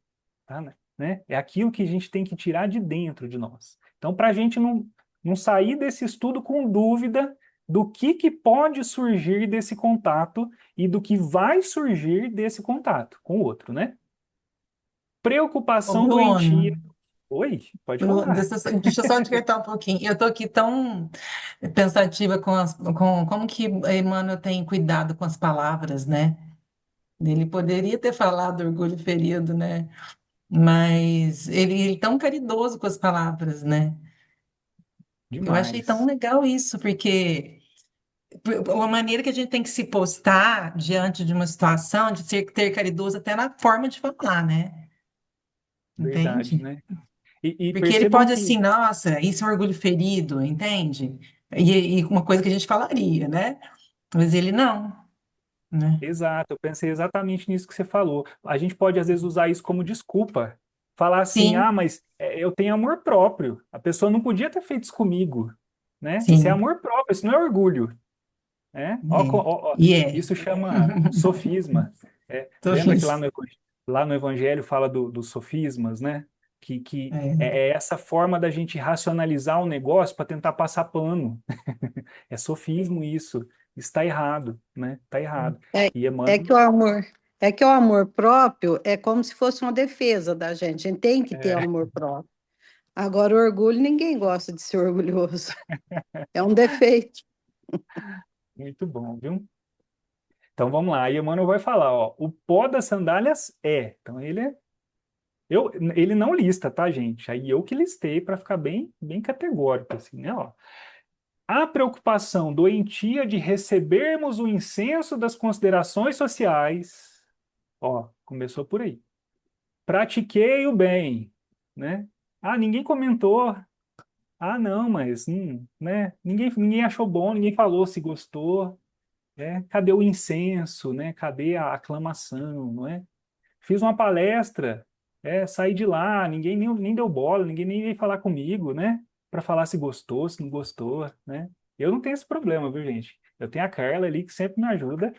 tá, né? É aquilo que a gente tem que tirar de dentro de nós. Então, para a gente não sair desse estudo com dúvida do que pode surgir desse contato e do que vai surgir desse contato com o outro, né? Ô, Preocupação Bruno, doentia. Oi, pode falar. Deixa eu só despertar um pouquinho. Eu estou aqui tão pensativa com como que Emmanuel tem cuidado com as palavras, né? Ele poderia ter falado orgulho ferido, né? Mas ele é tão caridoso com as palavras, né? Eu achei tão Demais. legal isso, porque a maneira que a gente tem que se postar diante de uma situação, de ter caridoso até na forma de falar, né? Verdade, Entende? né? E Porque ele percebam pode que, assim, nossa, isso é um orgulho ferido, entende? E uma coisa que a gente falaria, né? Mas ele não, né? exato, eu pensei exatamente nisso que você falou. A gente pode, às vezes, usar isso como desculpa. Falar assim, Sim, ah, mas eu tenho amor próprio. A pessoa não podia ter feito isso comigo, né? Isso é sim, amor próprio, isso não é orgulho, né? é. E é. Isso chama sofisma. Tô Lembra que fiz. lá no Evangelho fala dos sofismas, né? Que É. é essa forma da gente racionalizar um negócio para tentar passar pano. É sofismo isso. Está errado, né? Está errado. É, E é Emmanuel, que o amor, é que o amor próprio é como se fosse uma defesa da gente. A gente tem que ter é, amor próprio. Agora, o orgulho, ninguém gosta de ser orgulhoso. É um defeito. muito bom, viu? Então vamos lá. Aí Emmanuel vai falar, ó, o pó das sandálias é. Então ele não lista, tá, gente? Aí eu que listei para ficar bem categórico assim, né, ó. A preocupação doentia de recebermos o incenso das considerações sociais, ó, começou por aí. Pratiquei o bem, né? Ah, ninguém comentou. Ah, não, mas, né? Ninguém achou bom, ninguém falou se gostou, né? Cadê o incenso, né? Cadê a aclamação, não é? Fiz uma palestra, saí de lá, ninguém nem deu bola, ninguém nem veio falar comigo, né? Para falar se gostou, se não gostou, né? Eu não tenho esse problema, viu, gente? Eu tenho a Carla ali que sempre me ajuda,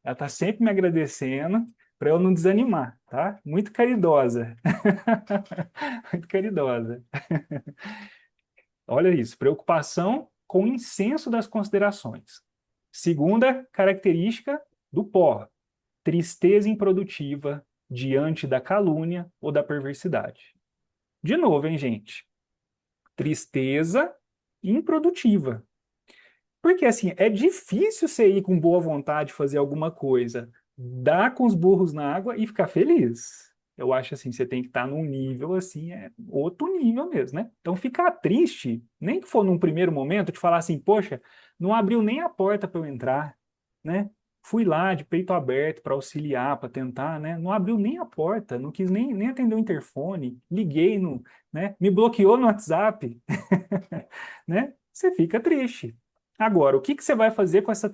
ela tá sempre me agradecendo para eu não desanimar, tá? Muito caridosa, muito caridosa. Olha isso, preocupação com o incenso das considerações. Segunda característica do pó, tristeza improdutiva diante da calúnia ou da perversidade. De novo, hein, gente? Tristeza improdutiva. Porque, assim, é difícil você ir com boa vontade fazer alguma coisa, dar com os burros na água e ficar feliz. Eu acho assim, você tem que estar num nível assim, outro nível mesmo, né? Então, ficar triste, nem que for num primeiro momento, te falar assim, poxa, não abriu nem a porta para eu entrar, né? Fui lá de peito aberto para auxiliar, para tentar, né? Não abriu nem a porta, não quis nem atender o interfone, liguei no, né? Me bloqueou no WhatsApp, né? Você fica triste. Agora, o que que você vai fazer com essa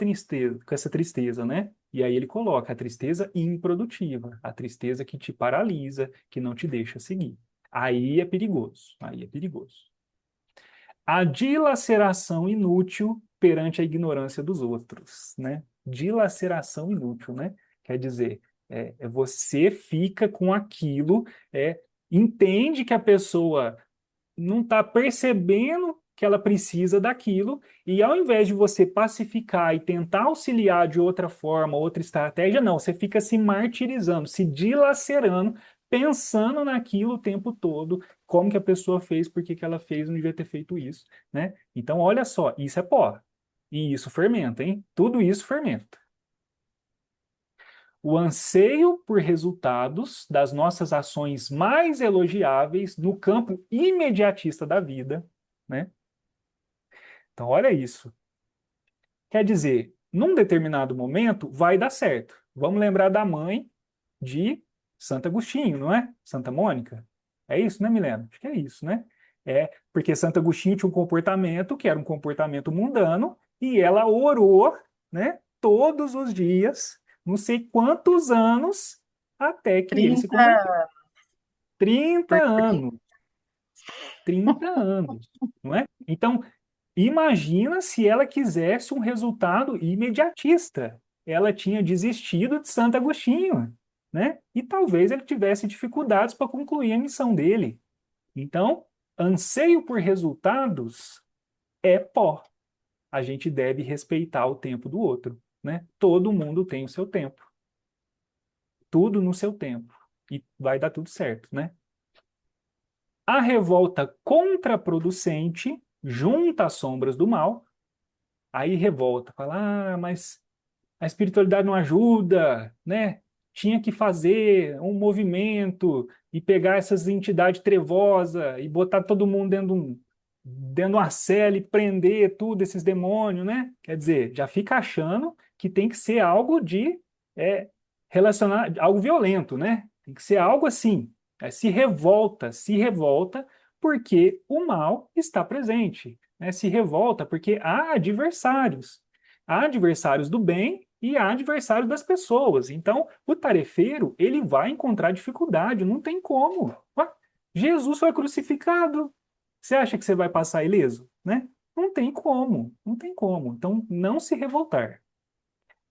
tristeza, né? E aí ele coloca a tristeza improdutiva, a tristeza que te paralisa, que não te deixa seguir. Aí é perigoso, aí é perigoso. A dilaceração inútil perante a ignorância dos outros, né? Dilaceração inútil, né? Quer dizer, você fica com aquilo, entende que a pessoa não está percebendo que ela precisa daquilo, e ao invés de você pacificar e tentar auxiliar de outra forma, outra estratégia, não, você fica se martirizando, se dilacerando, pensando naquilo o tempo todo, como que a pessoa fez, por que que ela fez, não devia ter feito isso, né? Então, olha só, isso é pó. E isso fermenta, hein? Tudo isso fermenta. O anseio por resultados das nossas ações mais elogiáveis no campo imediatista da vida, né? Então, olha isso. Quer dizer, num determinado momento vai dar certo. Vamos lembrar da mãe de Santo Agostinho, não é? Santa Mônica. É isso, né, Milena? Acho que é isso, né? Porque Santo Agostinho tinha um comportamento que era um comportamento mundano e ela orou, né, todos os dias, não sei quantos anos, até que ele se 30 converteu. 30 por anos, 30 anos, não é? Então, imagina se ela quisesse um resultado imediatista. Ela tinha desistido de Santo Agostinho, né? E talvez ele tivesse dificuldades para concluir a missão dele. Então, anseio por resultados é pó. A gente deve respeitar o tempo do outro, né? Todo mundo tem o seu tempo. Tudo no seu tempo. E vai dar tudo certo, né? A revolta contraproducente junta as sombras do mal, aí revolta, fala, mas a espiritualidade não ajuda, né? Tinha que fazer um movimento e pegar essas entidades trevosas e botar todo mundo dentro de uma cela e prender tudo esses demônios, né? Quer dizer, já fica achando que tem que ser algo de relacionar, algo violento, né? Tem que ser algo assim. Se revolta porque o mal está presente, né? Se revolta porque há adversários. Há adversários do bem e há adversários das pessoas. Então, o tarefeiro, ele vai encontrar dificuldade, não tem como. Ué, Jesus foi crucificado. Você acha que você vai passar ileso, né? Não tem como, não tem como. Então, não se revoltar.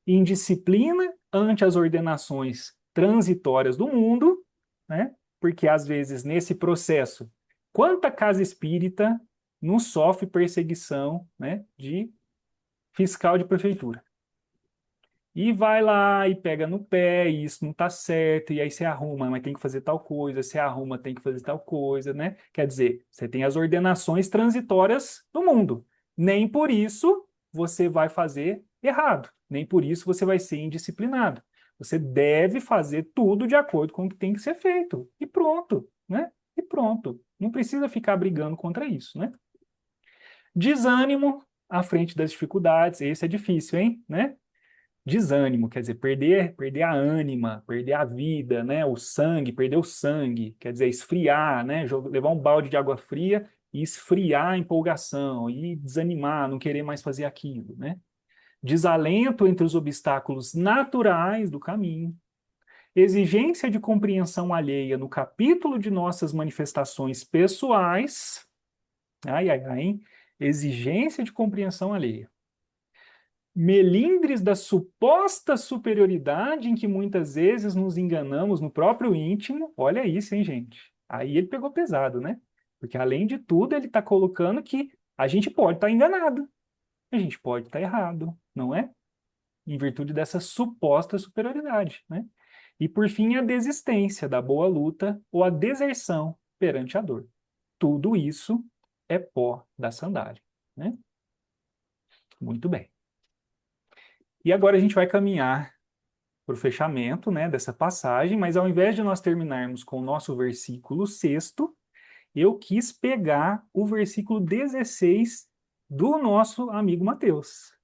Indisciplina ante as ordenações transitórias do mundo, né? Porque às vezes nesse processo, quanta casa espírita não sofre perseguição, né, de fiscal de prefeitura. E vai lá e pega no pé, e isso não tá certo, e aí você arruma, mas tem que fazer tal coisa, você arruma, tem que fazer tal coisa, né? Quer dizer, você tem as ordenações transitórias do mundo. Nem por isso você vai fazer errado, nem por isso você vai ser indisciplinado. Você deve fazer tudo de acordo com o que tem que ser feito. E pronto, né? E pronto. Não precisa ficar brigando contra isso, né? Desânimo à frente das dificuldades. Esse é difícil, hein? Né? Desânimo, quer dizer, perder a ânima, perder a vida, né? O sangue, perder o sangue, quer dizer, esfriar, né? Levar um balde de água fria e esfriar a empolgação, e desanimar, não querer mais fazer aquilo, né? Desalento entre os obstáculos naturais do caminho, exigência de compreensão alheia no capítulo de nossas manifestações pessoais, ai, ai, ai, hein? Exigência de compreensão alheia. Melindres da suposta superioridade em que muitas vezes nos enganamos no próprio íntimo. Olha isso, hein, gente? Aí ele pegou pesado, né? Porque além de tudo, ele está colocando que a gente pode estar enganado, a gente pode estar errado, não é? Em virtude dessa suposta superioridade, né? E por fim, a desistência da boa luta ou a deserção perante a dor. Tudo isso é pó da sandália, né? Muito bem. E agora a gente vai caminhar para o fechamento, né, dessa passagem, mas ao invés de nós terminarmos com o nosso versículo sexto, eu quis pegar o versículo 16 do nosso amigo Mateus.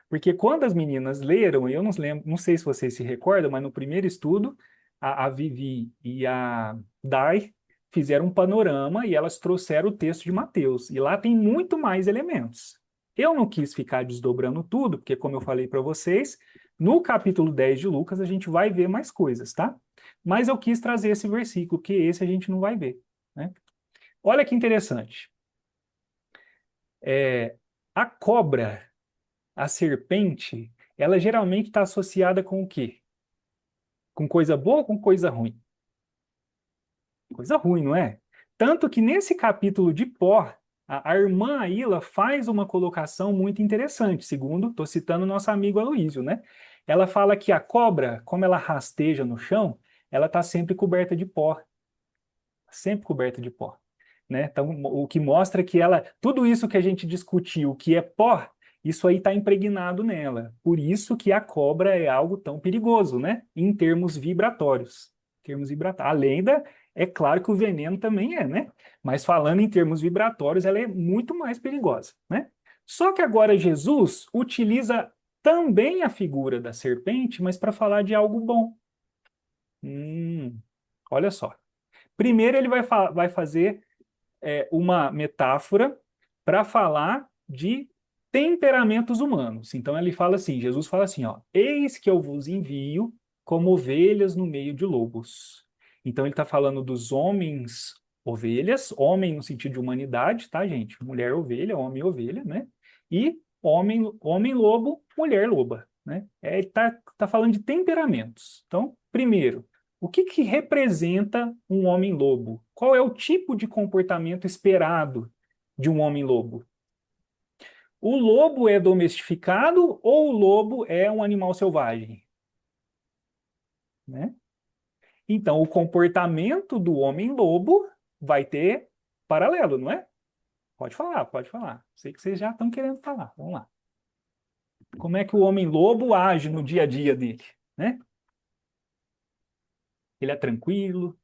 Porque quando as meninas leram, eu não lembro, não sei se vocês se recordam, mas no primeiro estudo, a Vivi e a Dai fizeram um panorama e elas trouxeram o texto de Mateus. E lá tem muito mais elementos. Eu não quis ficar desdobrando tudo, porque, como eu falei para vocês, no capítulo 10 de Lucas a gente vai ver mais coisas, tá? Mas eu quis trazer esse versículo, porque esse a gente não vai ver, né? Olha que interessante. A cobra, a serpente, ela geralmente está associada com o quê? Com coisa boa ou com coisa ruim? Coisa ruim, não é? Tanto que nesse capítulo de Pó, a irmã Aila faz uma colocação muito interessante, segundo, estou citando nosso amigo Aloísio, né? Ela fala que a cobra, como ela rasteja no chão, ela está sempre coberta de pó. Sempre coberta de pó. Né? Então, o que mostra que ela, tudo isso que a gente discutiu, que é pó, isso aí está impregnado nela. Por isso que a cobra é algo tão perigoso, né? Em termos vibratórios. Além da, é claro que o veneno também é, né? Mas falando em termos vibratórios, ela é muito mais perigosa, né? Só que agora Jesus utiliza também a figura da serpente, mas para falar de algo bom. Olha só. Primeiro ele vai fazer uma metáfora para falar de temperamentos humanos. Então ele fala assim, Jesus fala assim, ó, eis que eu vos envio como ovelhas no meio de lobos. Então ele está falando dos homens ovelhas, homem no sentido de humanidade, tá, gente? Mulher ovelha, homem ovelha, né? E homem lobo, mulher loba, né? Ele tá falando de temperamentos. Então, primeiro, o que representa um homem-lobo? Qual é o tipo de comportamento esperado de um homem-lobo? O lobo é domestificado ou o lobo é um animal selvagem? Né? Então, o comportamento do homem-lobo vai ter paralelo, não é? Pode falar, pode falar. Sei que vocês já estão querendo falar. Vamos lá. Como é que o homem-lobo age no dia a dia dele, né? Ele é tranquilo,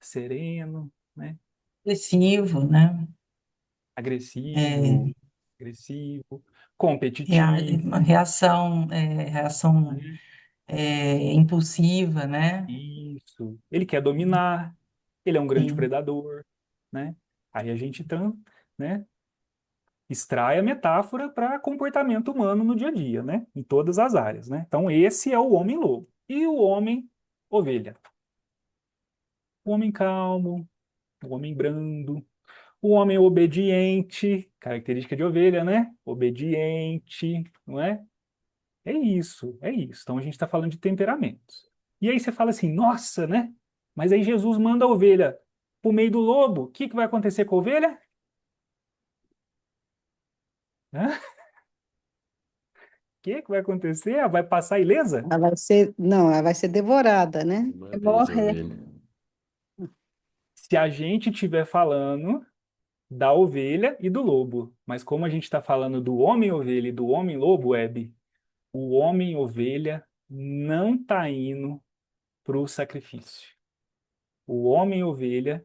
sereno, né? Expressivo, né? Agressivo, É, agressivo, competitivo, uma reação, reação né? impulsiva, né? Isso. Ele quer dominar, ele é um grande Sim. predador, né? Aí a gente então, né, extrai a metáfora para comportamento humano no dia a dia, né? Em todas as áreas, né? Então esse é o homem-lobo. E o homem-ovelha? O homem calmo, o homem brando, o homem obediente, característica de ovelha, né? Obediente, não é? É isso, é isso. Então a gente está falando de temperamentos. E aí você fala assim, nossa, né? Mas aí Jesus manda a ovelha pro meio do lobo. O que que vai acontecer com a ovelha? Hã? O que que vai acontecer? Ela vai passar ilesa? Ela vai ser, não, ela vai ser devorada, né? Uma vez a Morrer. ovelha. Se a gente estiver falando da ovelha e do lobo, mas como a gente está falando do homem-ovelha e do homem-lobo, Hebe, o homem-ovelha não está indo para o sacrifício. O homem-ovelha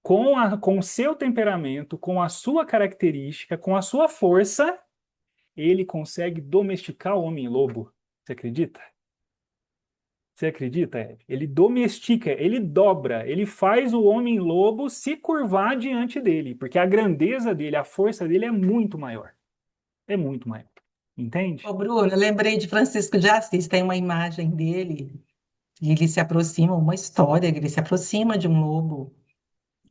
com o seu temperamento, com a sua característica, com a sua força, ele consegue domesticar o homem-lobo. Você acredita? Você acredita, Ed? Ele domestica, ele dobra, ele faz o homem-lobo se curvar diante dele, porque a grandeza dele, a força dele é muito maior. É muito maior. Entende? Ô, Bruno, eu lembrei de Francisco de Assis, tem uma imagem dele, e ele se aproxima, uma história, que ele se aproxima de um lobo,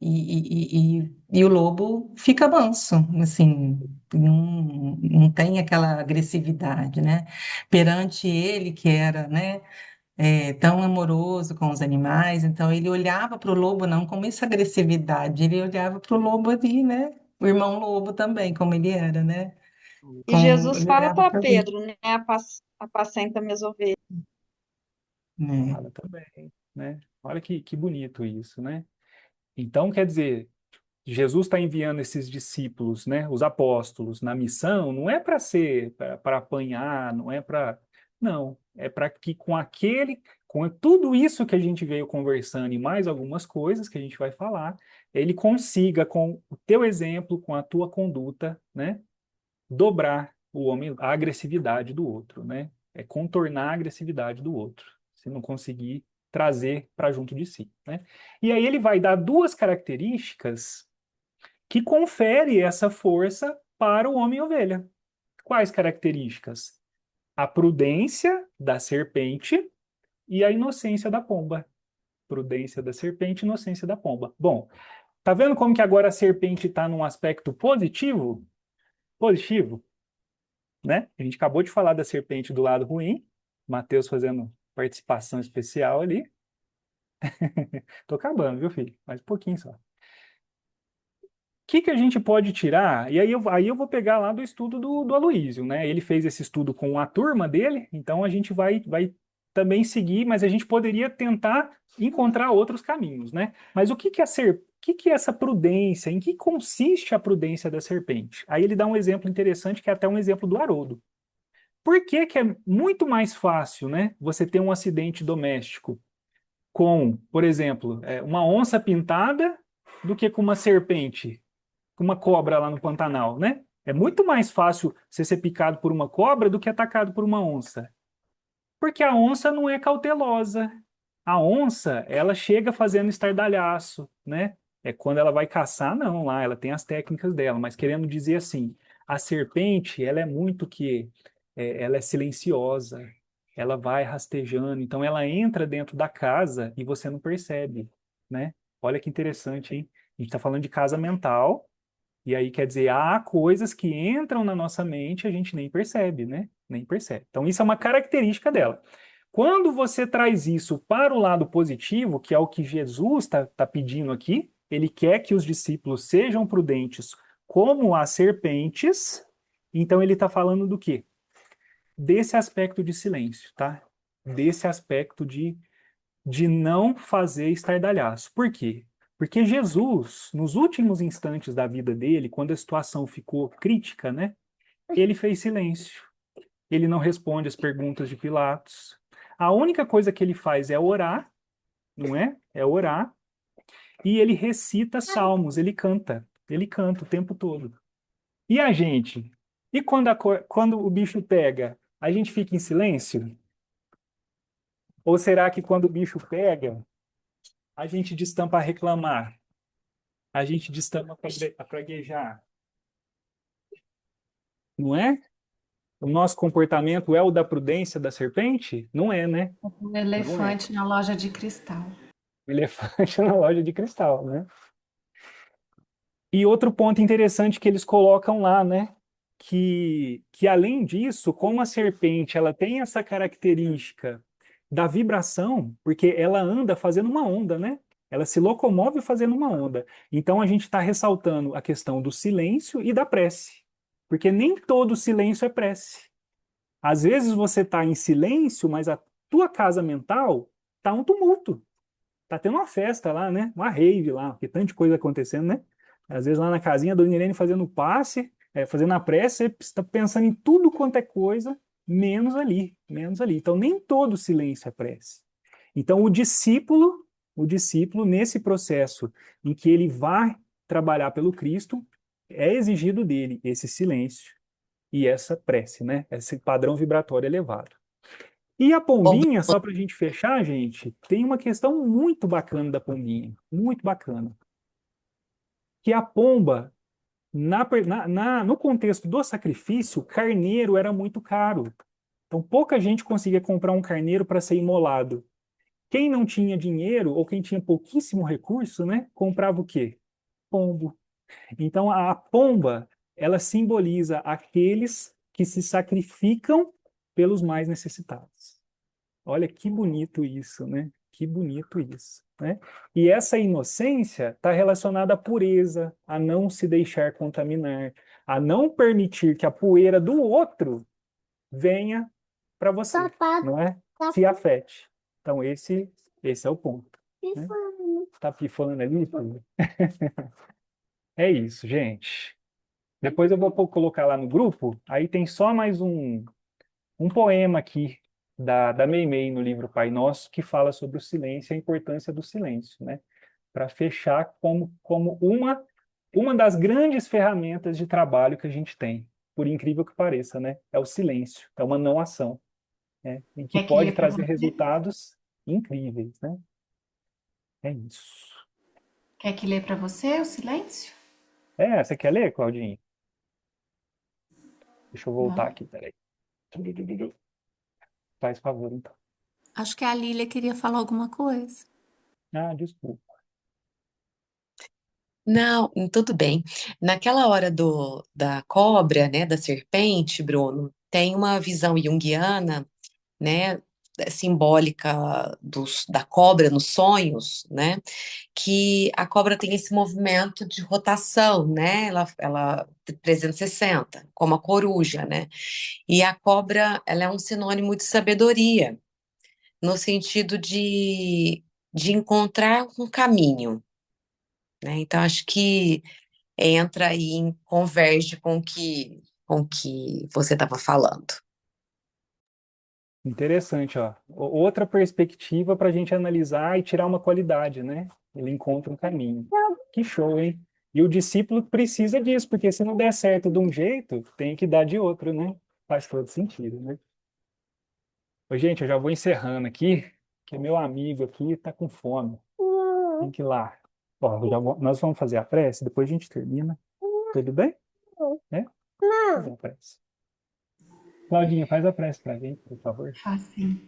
e o lobo fica manso, assim, não tem aquela agressividade, né? Perante ele, que era, né, tão amoroso com os animais, então ele olhava para o lobo não com essa agressividade, ele olhava para o lobo ali, né? O irmão lobo também, como ele era, né? E Com, Jesus ele fala olhava para para ele, Pedro, né? Apacenta minhas ovelhas. né? Fala também, né? Olha que bonito isso, né? Então, quer dizer, Jesus está enviando esses discípulos, né, os apóstolos, na missão, não é para ser para apanhar, não é para. Não, é para que com tudo isso que a gente veio conversando e mais algumas coisas que a gente vai falar, ele consiga, com o teu exemplo, com a tua conduta, né, dobrar o homem, a agressividade do outro, né? É contornar a agressividade do outro, se não conseguir trazer para junto de si, né? E aí ele vai dar duas características que confere essa força para o homem-ovelha. Quais características? A prudência da serpente e a inocência da pomba. Prudência da serpente e inocência da pomba. Bom, tá vendo como que agora a serpente está num aspecto positivo? Positivo, né? A gente acabou de falar da serpente do lado ruim, Mateus fazendo participação especial ali. Tô acabando, viu, filho? Mais um pouquinho só. Que a gente pode tirar? E aí eu vou pegar lá do estudo do Aloísio, né? Ele fez esse estudo com a turma dele, então a gente vai também seguir, mas a gente poderia tentar encontrar outros caminhos, né? Mas o que que é essa prudência? Em que consiste a prudência da serpente? Aí ele dá um exemplo interessante, que é até um exemplo do Haroldo. Por que que é muito mais fácil, né? Você ter um acidente doméstico com, por exemplo, uma onça pintada do que com uma serpente? Uma cobra lá no Pantanal, né? É muito mais fácil você ser picado por uma cobra do que atacado por uma onça. Porque a onça não é cautelosa. A onça, ela chega fazendo estardalhaço, né? É quando ela vai caçar, não, lá, ela tem as técnicas dela, mas querendo dizer assim, a serpente, ela é muito ela é silenciosa, ela vai rastejando, então ela entra dentro da casa e você não percebe, né? Olha que interessante, hein? A gente está falando de casa mental, e aí quer dizer, há coisas que entram na nossa mente e a gente nem percebe, né? Nem percebe. Então, isso é uma característica dela. Quando você traz isso para o lado positivo, que é o que Jesus está pedindo aqui, ele quer que os discípulos sejam prudentes como as serpentes, então ele está falando do quê? Desse aspecto de silêncio, tá? Desse aspecto de não fazer estardalhaço. Por quê? Porque Jesus, nos últimos instantes da vida dele, quando a situação ficou crítica, né, ele fez silêncio. Ele não responde as perguntas de Pilatos. A única coisa que ele faz é orar, não é? É orar. E ele recita salmos, ele canta o tempo todo. E a gente? E quando o bicho pega, a gente fica em silêncio? Ou será que quando o bicho pega, a gente destampa a reclamar? A gente destampa a praguejar? Não é? O nosso comportamento é o da prudência da serpente? Não é, né? Um Não é. elefante na loja de cristal. O elefante na loja de cristal, né? E outro ponto interessante que eles colocam lá, né? Que além disso, como a serpente ela tem essa característica da vibração, porque ela anda fazendo uma onda, né? Ela se locomove fazendo uma onda. Então a gente está ressaltando a questão do silêncio e da prece, porque nem todo silêncio é prece. Às vezes você está em silêncio, mas a tua casa mental está um tumulto. Tá tendo uma festa lá, né? Uma rave lá, porque tanta coisa acontecendo, né? Às vezes lá na casinha, a Dona Irene fazendo passe, fazendo a prece, você está pensando em tudo quanto é coisa, menos ali, menos ali. Então, nem todo silêncio é prece. Então, o discípulo, nesse processo em que ele vai trabalhar pelo Cristo, é exigido dele esse silêncio e essa prece, né? Esse padrão vibratório elevado. E a pombinha, só para a gente fechar, gente, tem uma questão muito bacana da pombinha, muito bacana. Que a pomba, no contexto do sacrifício, carneiro era muito caro. Então, pouca gente conseguia comprar um carneiro para ser imolado. Quem não tinha dinheiro, ou quem tinha pouquíssimo recurso, né, comprava o quê? Pombo. Então, a pomba, ela simboliza aqueles que se sacrificam pelos mais necessitados. Olha que bonito isso, né? Que bonito isso, né? E essa inocência está relacionada à pureza, a não se deixar contaminar, a não permitir que a poeira do outro venha para você, não é? Se afete. Então esse é o ponto, né? Tá pifando ali? Filho? É isso, gente. Depois eu vou colocar lá no grupo, aí tem só mais um poema aqui da Meimei no livro Pai Nosso que fala sobre o silêncio e a importância do silêncio, né? Para fechar como uma das grandes ferramentas de trabalho que a gente tem, por incrível que pareça, né? É o silêncio, é uma não ação, né? E que Quer que pode lê para trazer você? resultados incríveis, né? É isso. Quer que lê para você o silêncio? Você quer ler, Claudinho? Deixa eu voltar Vamos. aqui, peraí. Faz favor, então. Acho que a Lília queria falar alguma coisa. Ah, desculpa. Não, tudo bem. Naquela hora da cobra, né, da serpente, Bruno, tem uma visão junguiana, né, simbólica da cobra nos sonhos, né, que a cobra tem esse movimento de rotação, né, ela 360, como a coruja, né, e a cobra, ela é um sinônimo de sabedoria, no sentido de encontrar um caminho, né, então acho que entra aí, converge com o que você estava falando. Interessante, ó. Outra perspectiva para a gente analisar e tirar uma qualidade, né? Ele encontra um caminho. Que show, hein? E o discípulo precisa disso, porque se não der certo de um jeito, tem que dar de outro, né? Faz todo sentido, né? Ô, gente, eu já vou encerrando aqui, que meu amigo aqui está com fome. Tem que ir lá. Ó, nós vamos fazer a prece, depois a gente termina. Tudo bem? É? Fazer a prece. Claudinha, faz a prece para a gente, por favor. Facinho.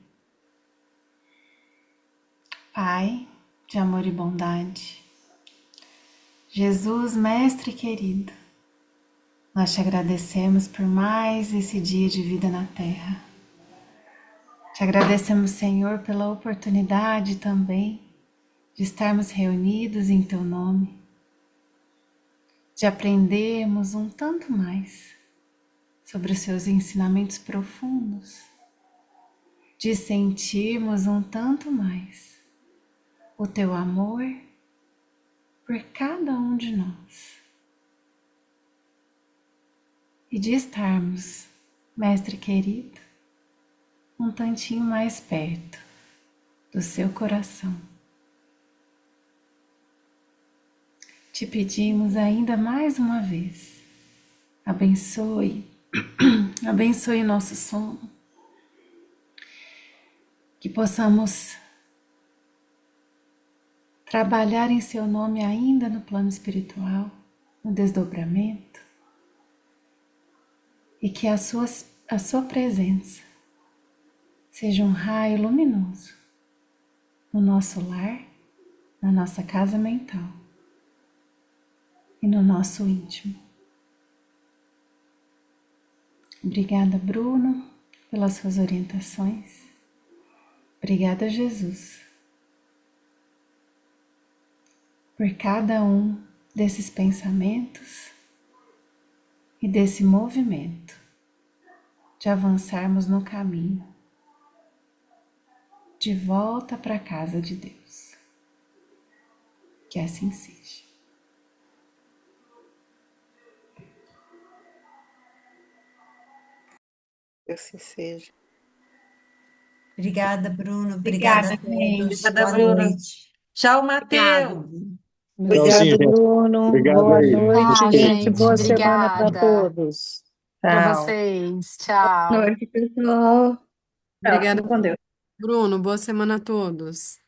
Pai de amor e bondade, Jesus, Mestre querido, nós te agradecemos por mais esse dia de vida na Terra. Te agradecemos, Senhor, pela oportunidade também de estarmos reunidos em Teu nome, de aprendermos um tanto mais sobre os Seus ensinamentos profundos, de sentirmos um tanto mais o Teu amor por cada um de nós. E de estarmos, Mestre querido, um tantinho mais perto do seu coração. Te pedimos ainda mais uma vez, abençoe, abençoe nosso sono, que possamos trabalhar em seu nome ainda no plano espiritual, no desdobramento, e que a sua presença seja um raio luminoso no nosso lar, na nossa casa mental e no nosso íntimo. Obrigada, Bruno, pelas suas orientações. Obrigada, Jesus, por cada um desses pensamentos e desse movimento de avançarmos no caminho de volta para a casa de Deus. Que assim seja. Que assim seja. Obrigada, Bruno. Obrigada a Obrigada, todos. gente. Obrigada, Boa Bruna. noite. Tchau, Obrigada. Matheus. Obrigado, Tchauzinho, gente. Bruno. Obrigado Boa aí. noite, Tá, Gostei. gente. gente. Boa semana para Obrigada. todos. Para Tchau. vocês. Boa Tchau. noite, pessoal. Tchau, Obrigada, fiquem com Deus. Bruno. Boa semana a todos.